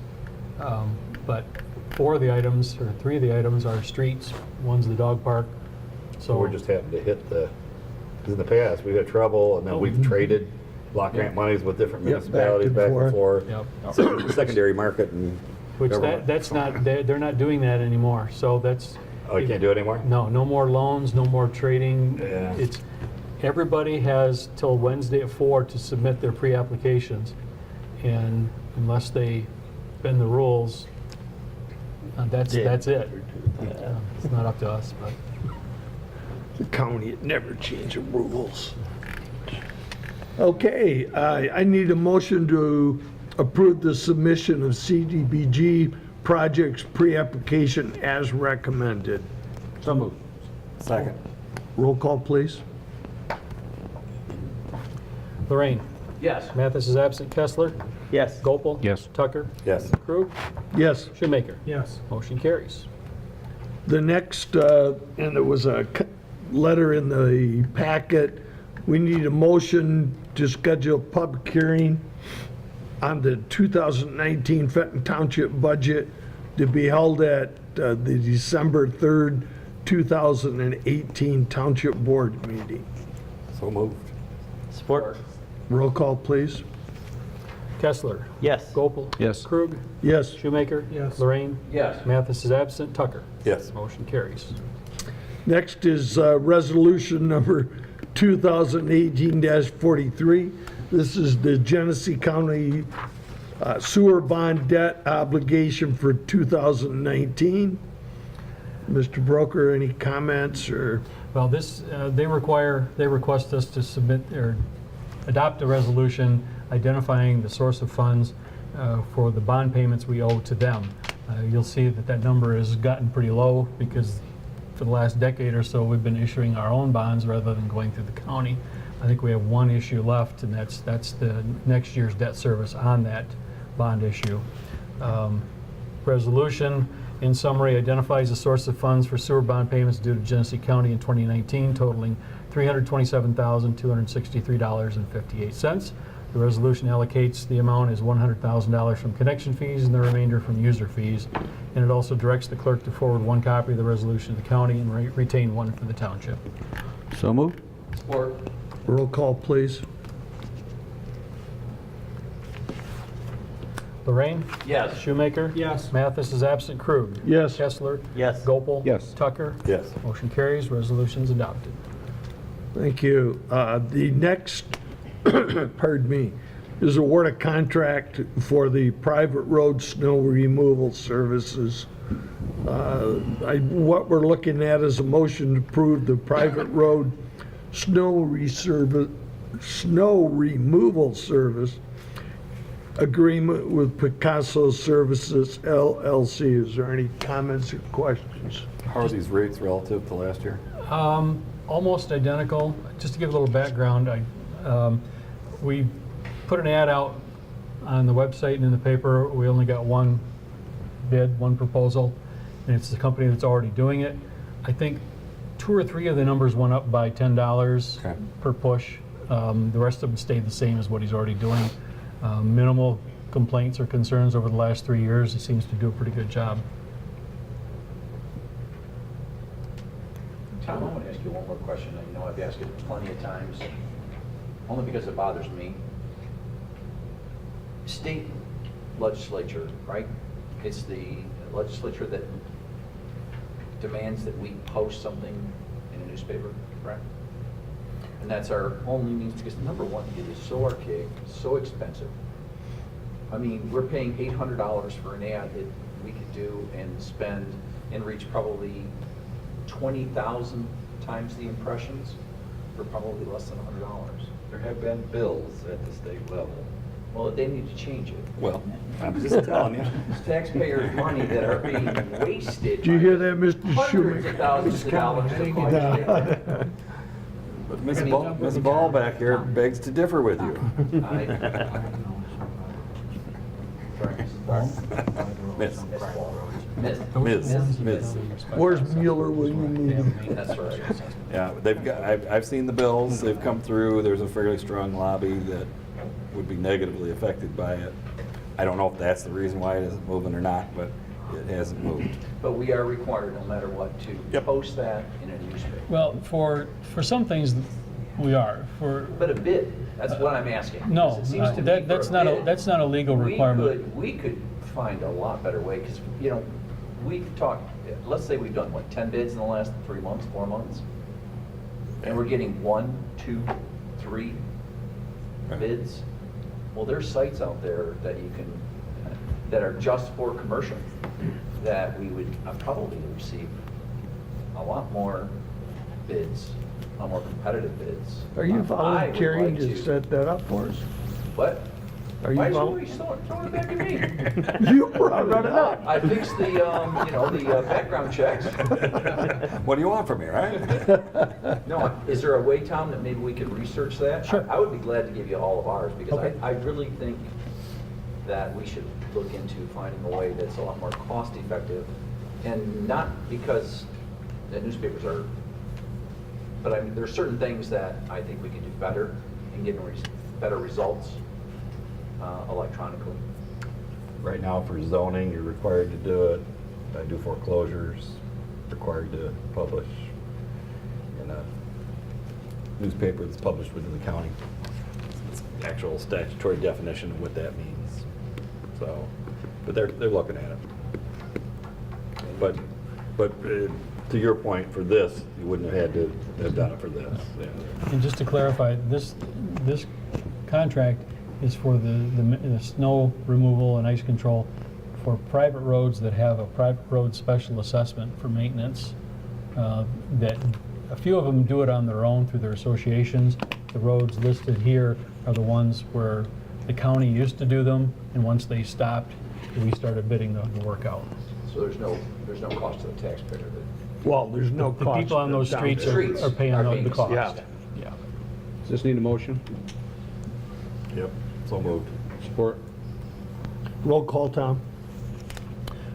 but 4 of the items or 3 of the items are streets. One's the dog park. So we're just having to hit because in the past we've had trouble, and then we've traded block grant monies with different municipalities back and forth. Yep. Secondary market and. Which that's not, they're not doing that anymore, so that's. Oh, you can't do it anymore? No more loans, no more trading. Yeah. Everybody has till Wednesday at 4 to submit their pre-applications, and unless they bend the rules, that's it. It's not up to us, but. The county had never changed the rules. Okay, I need a motion to approve the submission of CDBG projects pre-application as recommended. So moved. Second. Roll call, please. Lorraine? Yes. Mathis is absent. Kessler? Yes. Gopel? Yes. Tucker? Yes. Krug? Yes. Shoemaker? Yes. Motion carries. The next, and there was a letter in the packet, we need a motion to schedule a public hearing on the 2019 Fenton Township budget to be held at the December 3rd, 2018 Township Board meeting. So moved. Support. Roll call, please. Kessler? Yes. Gopel? Yes. Krug? Yes. Shoemaker? Yes. Lorraine? Yes. Mathis is absent. Tucker? Yes. Motion carries. Next is resolution number 2018-43. This is the Genesee County sewer bond debt obligation for 2019. Mr. Broker, any comments or? Well, this, they request us to submit or adopt a resolution identifying the source of funds for the bond payments we owe to them. You'll see that number has gotten pretty low because for the last decade or so, we've been issuing our own bonds rather than going through the county. I think we have 1 issue left, and that's the next year's debt service on that bond issue. Resolution, in summary, identifies the source of funds for sewer bond payments due to Genesee County in 2019 totaling $327,263.58. The resolution allocates the amount as $100,000 from connection fees and the remainder from user fees. And it also directs the clerk to forward 1 copy of the resolution to the county and retain 1 for the township. So moved. Support. Roll call, please. Lorraine? Yes. Shoemaker? Yes. Mathis is absent. Krug? Yes. Kessler? Yes. Gopel? Yes. Tucker? Yes. Motion carries. Resolution's adopted. Thank you. The next, pardon me, is award a contract for the private road snow removal services. What we're looking at is a motion to approve the private road snow removal service agreement with Picasso Services LLC. Is there any comments or questions? How are these rates relative to last year? Almost identical. Just to give a little background, we put an ad out on the website and in the paper. We only got 1 bid, 1 proposal, and it's the company that's already doing it. I think 2 or 3 of the numbers went up by $10 Okay. per push. The rest of them stayed the same as what he's already doing. Minimal complaints or concerns over the last 3 years. He seems to do a pretty good job. Tom, I want to ask you one more question. I know I've asked it plenty of times, only because it bothers me. State legislature, right? It's the legislature that demands that we post something in a newspaper, correct? And that's our only means, because number one, it is so archaic, so expensive. I mean, we're paying $800 for an ad that we could do and spend and reach probably 20,000 times the impressions for probably less than $100. There have been bills at the state level. Well, they need to change it. Well, I'm just telling you. It's taxpayers' money that are being wasted. Did you hear that, Mr. Hundreds of Schumacher? thousands of dollars to buy. But Ms. Ball back here begs to differ with you. Miss. Where's Mueller when you need him? That's right. Yeah, I've seen the bills, they've come through, there's a fairly strong lobby that would be negatively affected by it. I don't know if that's the reason why it isn't moving or not, but it hasn't moved. But we are required, no matter what, to post that in a newspaper. Well, for some things, we are. But a bid, that's what I'm asking. No, It seems to me for that's a not bid, that's not a legal requirement. We could find a lot better way, because, you know, we've talked, let's say we've done, what, 10 bids in the last 3 months, 4 months? And we're getting 1, 2, 3 bids. Well, there's sites out there that you can, that are just for commercial, that we would probably receive a lot more bids, a lot more competitive bids. Are you I would volunteering like to set that up for us? What? Are you Why vol- is you throwing it back at me? You brought it up. I fixed the, you know, the background checks. What do you want from me, right? No, is there a way, Tom, that maybe we could research that? Sure. I would be glad to give you all of ours, because Okay. I really think that we should look into finding a way that's a lot more cost effective, and not because the newspapers are, but I mean, there's certain things that I think we could do better and get better results electronically. Right now for zoning, you're required to do it. I do foreclosures, required to publish in a newspaper that's published within the county. It's the actual statutory definition of what that means. So, but they're looking at it. But to your point, for this, you wouldn't have had to have done it for this. Yeah. And just to clarify, this contract is for the snow removal and ice control for private roads that have a private road special assessment for maintenance. That a few of them do it on their own through their associations. The roads listed here are the ones where the county used to do them, and once they stopped, we started bidding the work out. So there's no cost to the taxpayer. Well, there's no The cost. people on those down streets there. are paying the cost. Yeah. Yeah. Does this need a motion? Yep, so moved. Support? Roll call, Tom.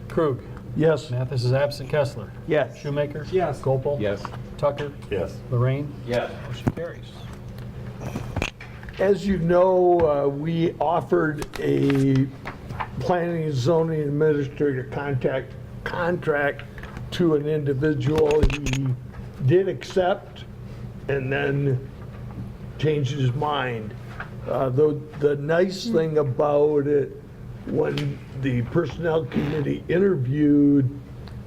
Krug. Yes. Mathis is absent. Kessler. Yes. Shoemaker. Yes. Gopel. Yes. Tucker. Yes. Lorraine. Yes. Motion carries. As you know, we offered a planning and zoning administrator contract to an individual. He did accept and then changed his mind. The nice thing about it, when the personnel committee interviewed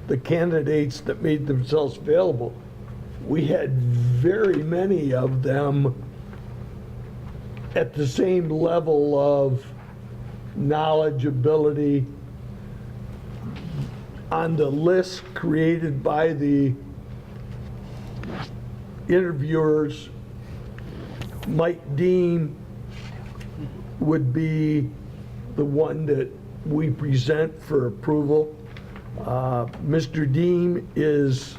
the candidates that made themselves available, we had very many of them at the same level of knowledge, ability. On the list created by the interviewers, Mike Dean would be the one that we present for approval. Mr. Dean is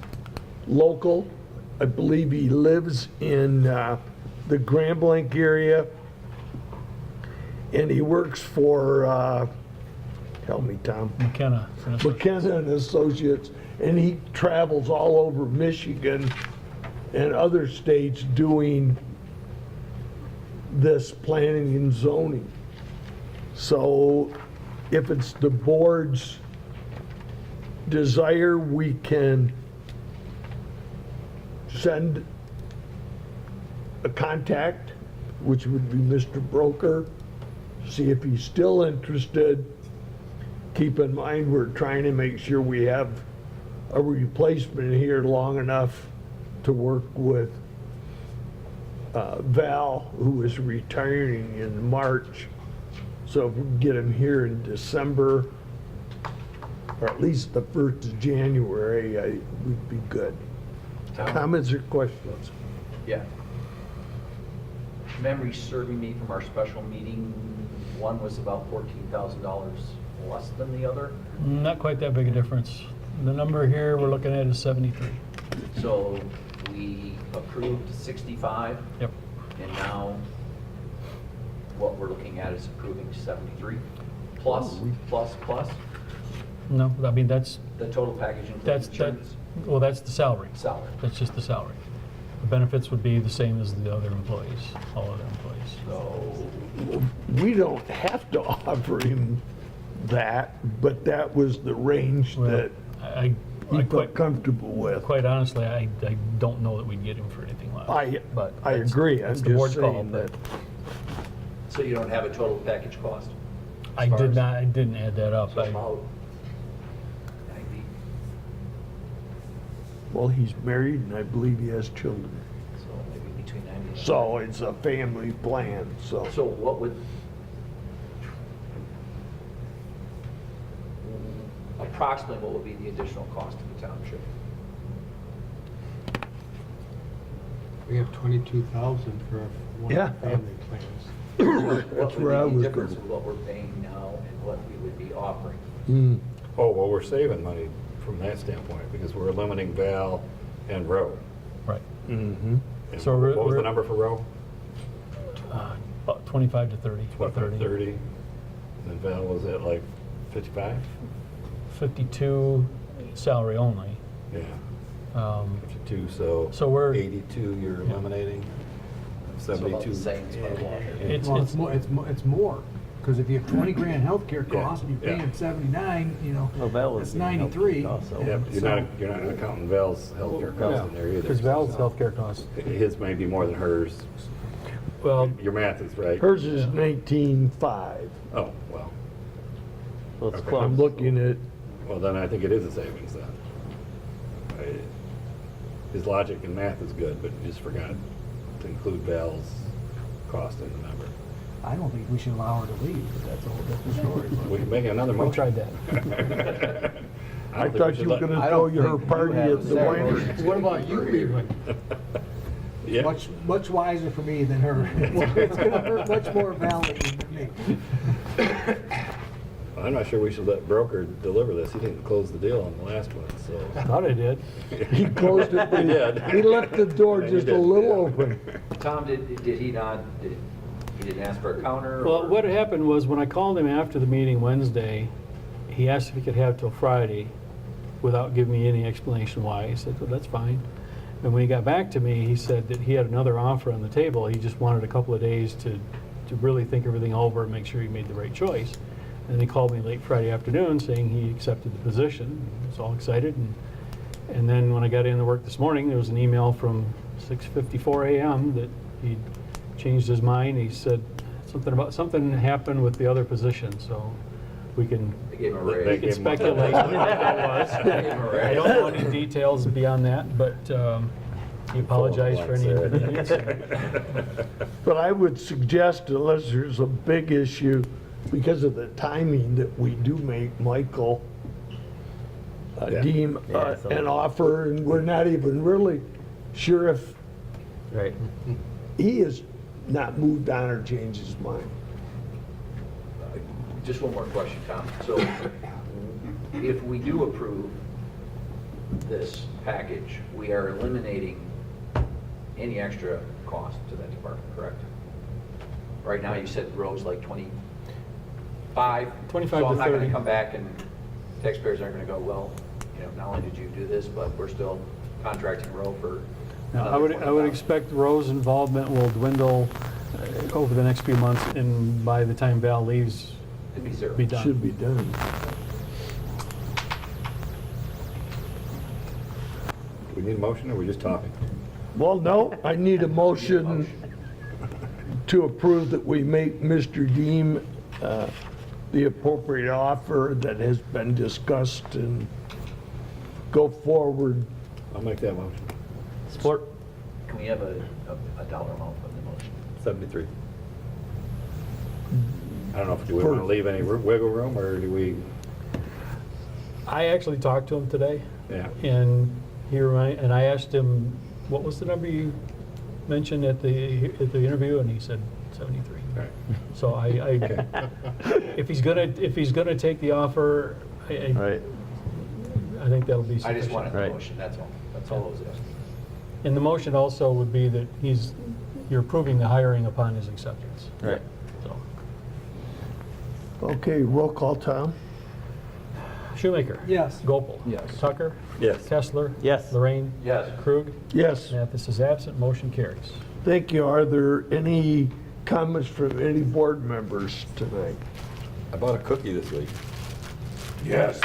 local. I believe he lives in the Grand Blanc area, and he works for help me, Tom. McKenna. McKenna and Associates, and he travels all over Michigan and other states doing this planning and zoning. So if it's the board's desire, we can send a contact, which would be Mr. Broker, see if he's still interested. Keep in mind, we're trying to make sure we have a replacement here long enough to work with Val, who is retiring in March. So if we can get him here in December, or at least the 1st of January, we'd be good. Comments or questions? Yeah. Memory serving me from our special meeting, one was about $14,000 less than the other. Not quite that big a difference. The number here we're looking at is 73. So we approved 65. Yep. And now what we're looking at is approving 73. Plus. No, I mean, that's, The total package that's, includes that, insurance. well, that's the salary. Salary. That's just the salary. The benefits would be the same as the other employees, all other employees. So We don't have to offer him that, but that was the range Well, that I he felt quite, comfortable with. quite honestly, I don't know that we'd get him for anything less. But I that's- agree, I'm that's the board's just call, saying but that. So you don't have a total package cost? I did not, I didn't add that up. So I- about 90. Well, he's married and I believe he has children. So maybe between 90 and So it's a family plan, so. So what would, approximately what would be the additional cost to the township? We have 22,000 for one Yeah. family plans. That's where I What would be was the difference going. of what we're paying now and what we would be offering? Oh, well, we're saving money from that standpoint, because we're eliminating Val and Rowe. Right. Mm-hmm. And So what was we're- the number for Rowe? About 25 to 30. 30. And Val was at like 55? 52 salary only. Yeah, Um, 52, so. So we're- 82 you're eliminating, So about 72. the same as what I wanted. It's, Well, it's, it's more, because if you have 20 grand healthcare Yeah, costs and you're yeah. paying 79, you know, Well, that was that's the 93. healthcare cost, so- Yep, So- you're not counting Val's healthcare costs in there either. because Val's healthcare costs. His may be more than hers. Well, Your math is right. Hers is 19.5. Oh, well, Well, it's Okay. close. I'm looking at, well, then I think it is a savings then. His logic and math is good, but you just forgot to include Val's cost in the number. I don't think we should allow her to leave, but that's a whole different story. We can make another we motion. tried that. I thought you were gonna throw your party at the winery. What about you leaving? Yeah, Much wiser for me than her. It's gonna hurt much more valid than me. I'm not sure we should let broker deliver this. He didn't close the deal on the last one, so. Thought I did. He closed it, but He did. he left the door Yeah, he just a did, little yeah. open. Tom, did he not, he didn't ask for a counter? Well, or- what happened was when I called him after the meeting Wednesday, he asked if he could have till Friday without giving me any explanation why. I said, well, that's fine. And when he got back to me, he said that he had another offer on the table. He just wanted a couple of days to really think everything over and make sure he made the right choice. And he called me late Friday afternoon saying he accepted the position. I was all excited. And then when I got into work this morning, there was an email from 6:54 a.m. that he changed his mind. He said something happened with the other position, so we can They gave him a They raise. we can gave him a- speculate what that was. They gave him a I raise. don't know any details beyond that, but he apologized for any inconvenience. But I would suggest, unless there's a big issue, because of the timing, that we do make Michael Yeah. deem Yeah, so- an offer, and we're not even really sure if Right. he has not moved on or changed his mind. Just one more question, Tom. So if we do approve this package, we are eliminating any extra cost to that department, correct? Right now, you said Rose like 20, 5. 25 So I'm to not going 30. to come back and taxpayers aren't going to go, well, not only did you do this, but we're still contracting Roe for Now, another I would 25. expect Roe's involvement will dwindle over the next few months, and by the time Val leaves, It'd be 0. be done. Should be done. We need a motion, or we're just talking? Well, no, I need a motion to approve that we make Mr. Deem the appropriate offer that has been discussed and go forward. I'll make that motion. Support. Can we have a dollar amount for the motion? 73. I don't know if, do we want to leave any wiggle room, or do we? I actually talked to him today, Yeah. and and I asked him, what was the number you mentioned at the interview, and he said 73. Right. So if he's gonna take the offer, Right. I think that'll be I sufficient. just wanted the Right. motion, that's all. That's all I was asking. And the motion also would be that you're approving the hiring upon his acceptance. Right. So, Okay, roll call, Tom. Shoemaker. Yes. Gopel. Yes. Tucker. Yes. Kessler. Yes. Lorraine. Yes. Krug. Yes, Mathis is absent, motion carries. thank you. Are there any comments from any board members tonight? I bought a cookie this week. Yes.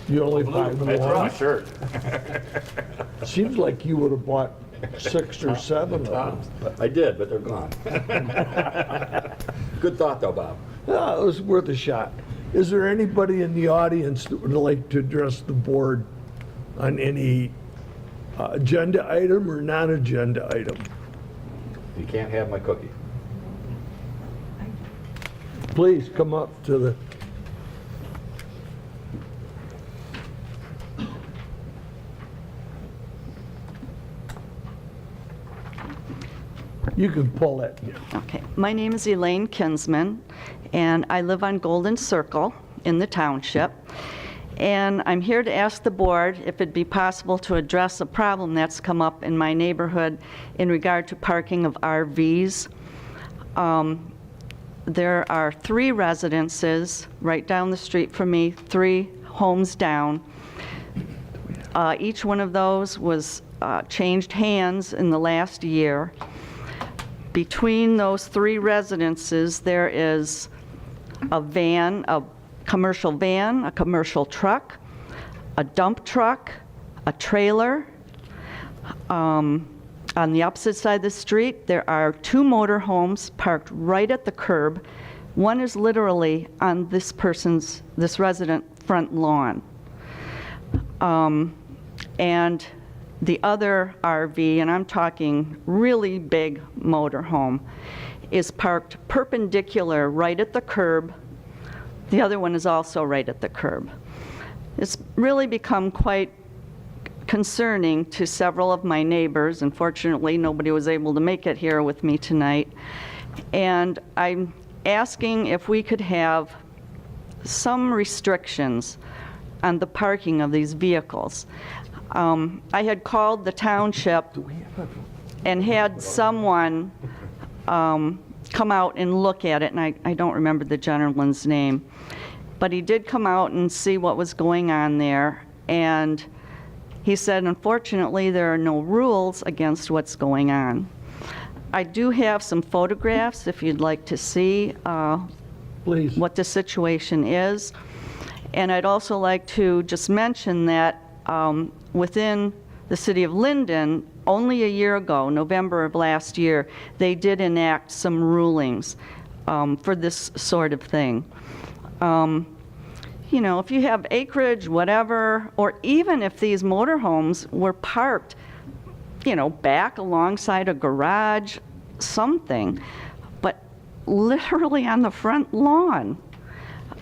You only buy I brought one? a shirt. Seems like you would have bought 6 or 7 of them. I did, but they're gone. Good thought, though, Bob. Yeah, it was worth a shot. Is there anybody in the audience that would like to address the board on any agenda item or non-agenda item? You can't have my cookie. Please come up to the... You can pull it. Okay, my name is Elaine Kinsman, and I live on Golden Circle in the township. And I'm here to ask the board if it'd be possible to address a problem that's come up in my neighborhood in regard to parking of RVs. There are 3 residences right down the street from me, 3 homes down. Each one of those was changed hands in the last year. Between those 3 residences, there is a van, a commercial van, a commercial truck, a dump truck, a trailer. On the opposite side of the street, there are 2 motorhomes parked right at the curb. One is literally on this resident front lawn. And the other RV, and I'm talking really big motorhome, is parked perpendicular right at the curb. The other one is also right at the curb. It's really become quite concerning to several of my neighbors. Unfortunately, nobody was able to make it here with me tonight. And I'm asking if we could have some restrictions on the parking of these vehicles. I had called the township and had someone come out and look at it, and I don't remember the gentleman's name, but he did come out and see what was going on there, and he said, unfortunately, there are no rules against what's going on. I do have some photographs if you'd like to see Please. what the situation is. And I'd also like to just mention that within the city of Linden, only a year ago, November of last year, they did enact some rulings for this sort of thing. You know, if you have acreage, whatever, or even if these motorhomes were parked, you know, back alongside a garage, something, but literally on the front lawn.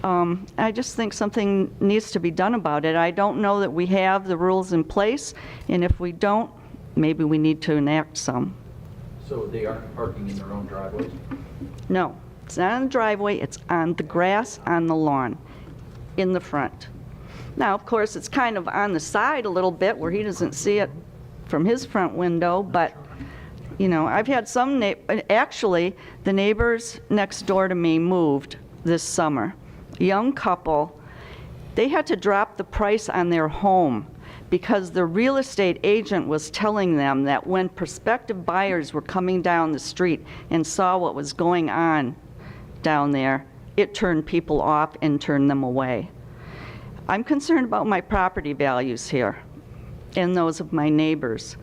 I just think something needs to be done about it. I don't know that we have the rules in place, and if we don't, maybe we need to enact some. So they aren't parking in their own driveways? No, it's not on the driveway, it's on the grass on the lawn, in the front. Now, of course, it's kind of on the side a little bit where he doesn't see it from his front window, but You know, I've had some, actually, the neighbors next door to me moved this summer. A young couple, they had to drop the price on their home because the real estate agent was telling them that when prospective buyers were coming down the street and saw what was going on down there, it turned people off and turned them away. I'm concerned about my property values here and those of my neighbors.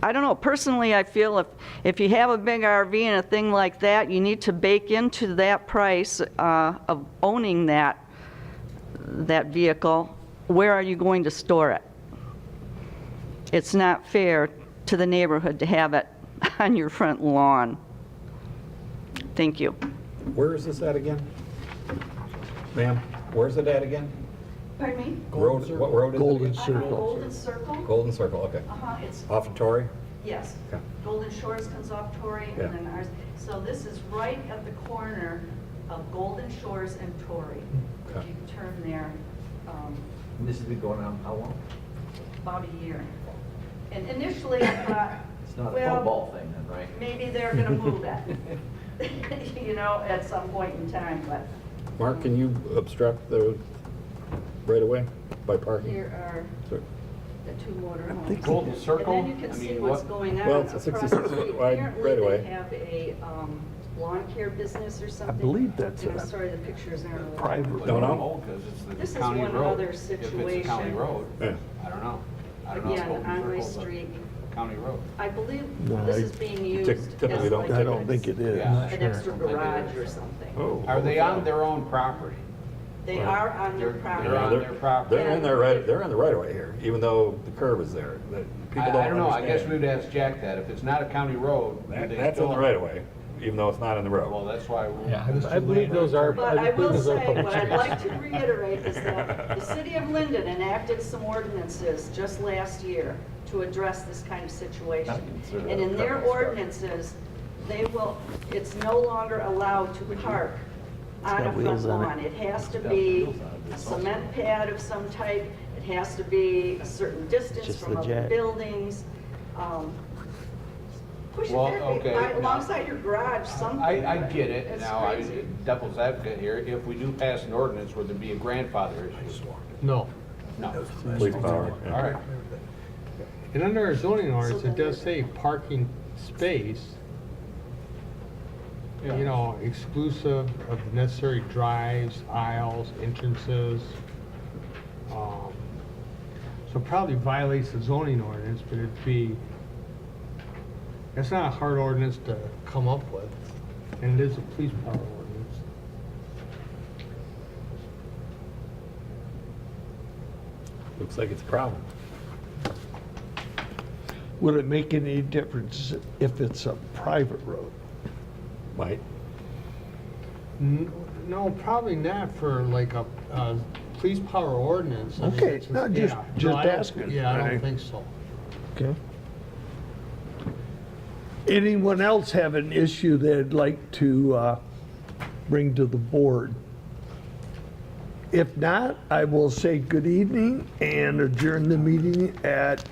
I don't know, personally, I feel if you have a big RV and a thing like that, you need to bake into that price of owning that vehicle, where are you going to store it? It's not fair to the neighborhood to have it on your front lawn. Thank you. Where is this at again? Ma'am, where's it at again? Pardon me? Road, what road is it? Golden again? Circle. Golden Circle? Golden Circle, okay. It's, Off of Torrey? yes. Okay. Golden Shores comes off Torrey, Yeah. and then ours. So this is right at the corner of Golden Shores and Torrey. If Okay. you turn there, This has been going on how long? about a year. And initially, I thought, It's not a well, football thing then, right? maybe they're gonna move it, you know, at some point in time, but Mark, can you obstruct the right of way by parking? here are Sure. the two motor homes. Golden Circle? And then you can I see mean, what's what- going on Well, it's a across 66 the foot street. wide Apparently, right-of-way. they have a lawn care business or something. believe that's And I'm a sorry, the pictures aren't. really- Private. Don't know. Because it's the This is county one road. other If it's a county situation. road, Yeah. I don't know. I don't know if Again, Golden on my Circle's a street. county road. I believe No, this I is being used as typically don't like I don't think it is. Yeah. an extra garage or something. Oh. Are they on their own property? They are on their property. They're on their property. They're in their right, they're in the right of way here, even though the curb is there. The people I don't know, I guess understand. we'd ask Jack that. If it's not a county road, do they That's in still- the right of way, even though it's not in the Well, road. that's why. Yeah, I believe those are. But I will believe those are say, public what I'd streets. like to reiterate is that the city of Linden enacted some ordinances just last year to address this kind of situation. And in their ordinances, it's no longer allowed to park on a front lawn. It has to be a cement pad of some type, it has to be a certain distance Just from the other jet. buildings. Push it Well, back okay, now- alongside your garage, something. I get it. It's Now, crazy. devil's advocate here, if we do pass an ordinance, would there be a grandfather issue? No. No. Police power. yeah. All right. And under our zoning ordinance, it does say parking space, you know, exclusive of the necessary drives, aisles, entrances. So probably violates the zoning ordinance, but it's not a hard ordinance to come up with, and it is a police power ordinance. Looks like it's a problem. Would it make any difference if it's a private road? Might. No, probably not for like a police power ordinance. I mean, Okay, it's no, yeah. just No, I don't- asking. Yeah, I Right. don't think so. Okay. Anyone else have an issue they'd like to bring to the board? If not, I will say good evening and adjourn the meeting at,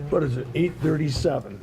what is it, 8:37.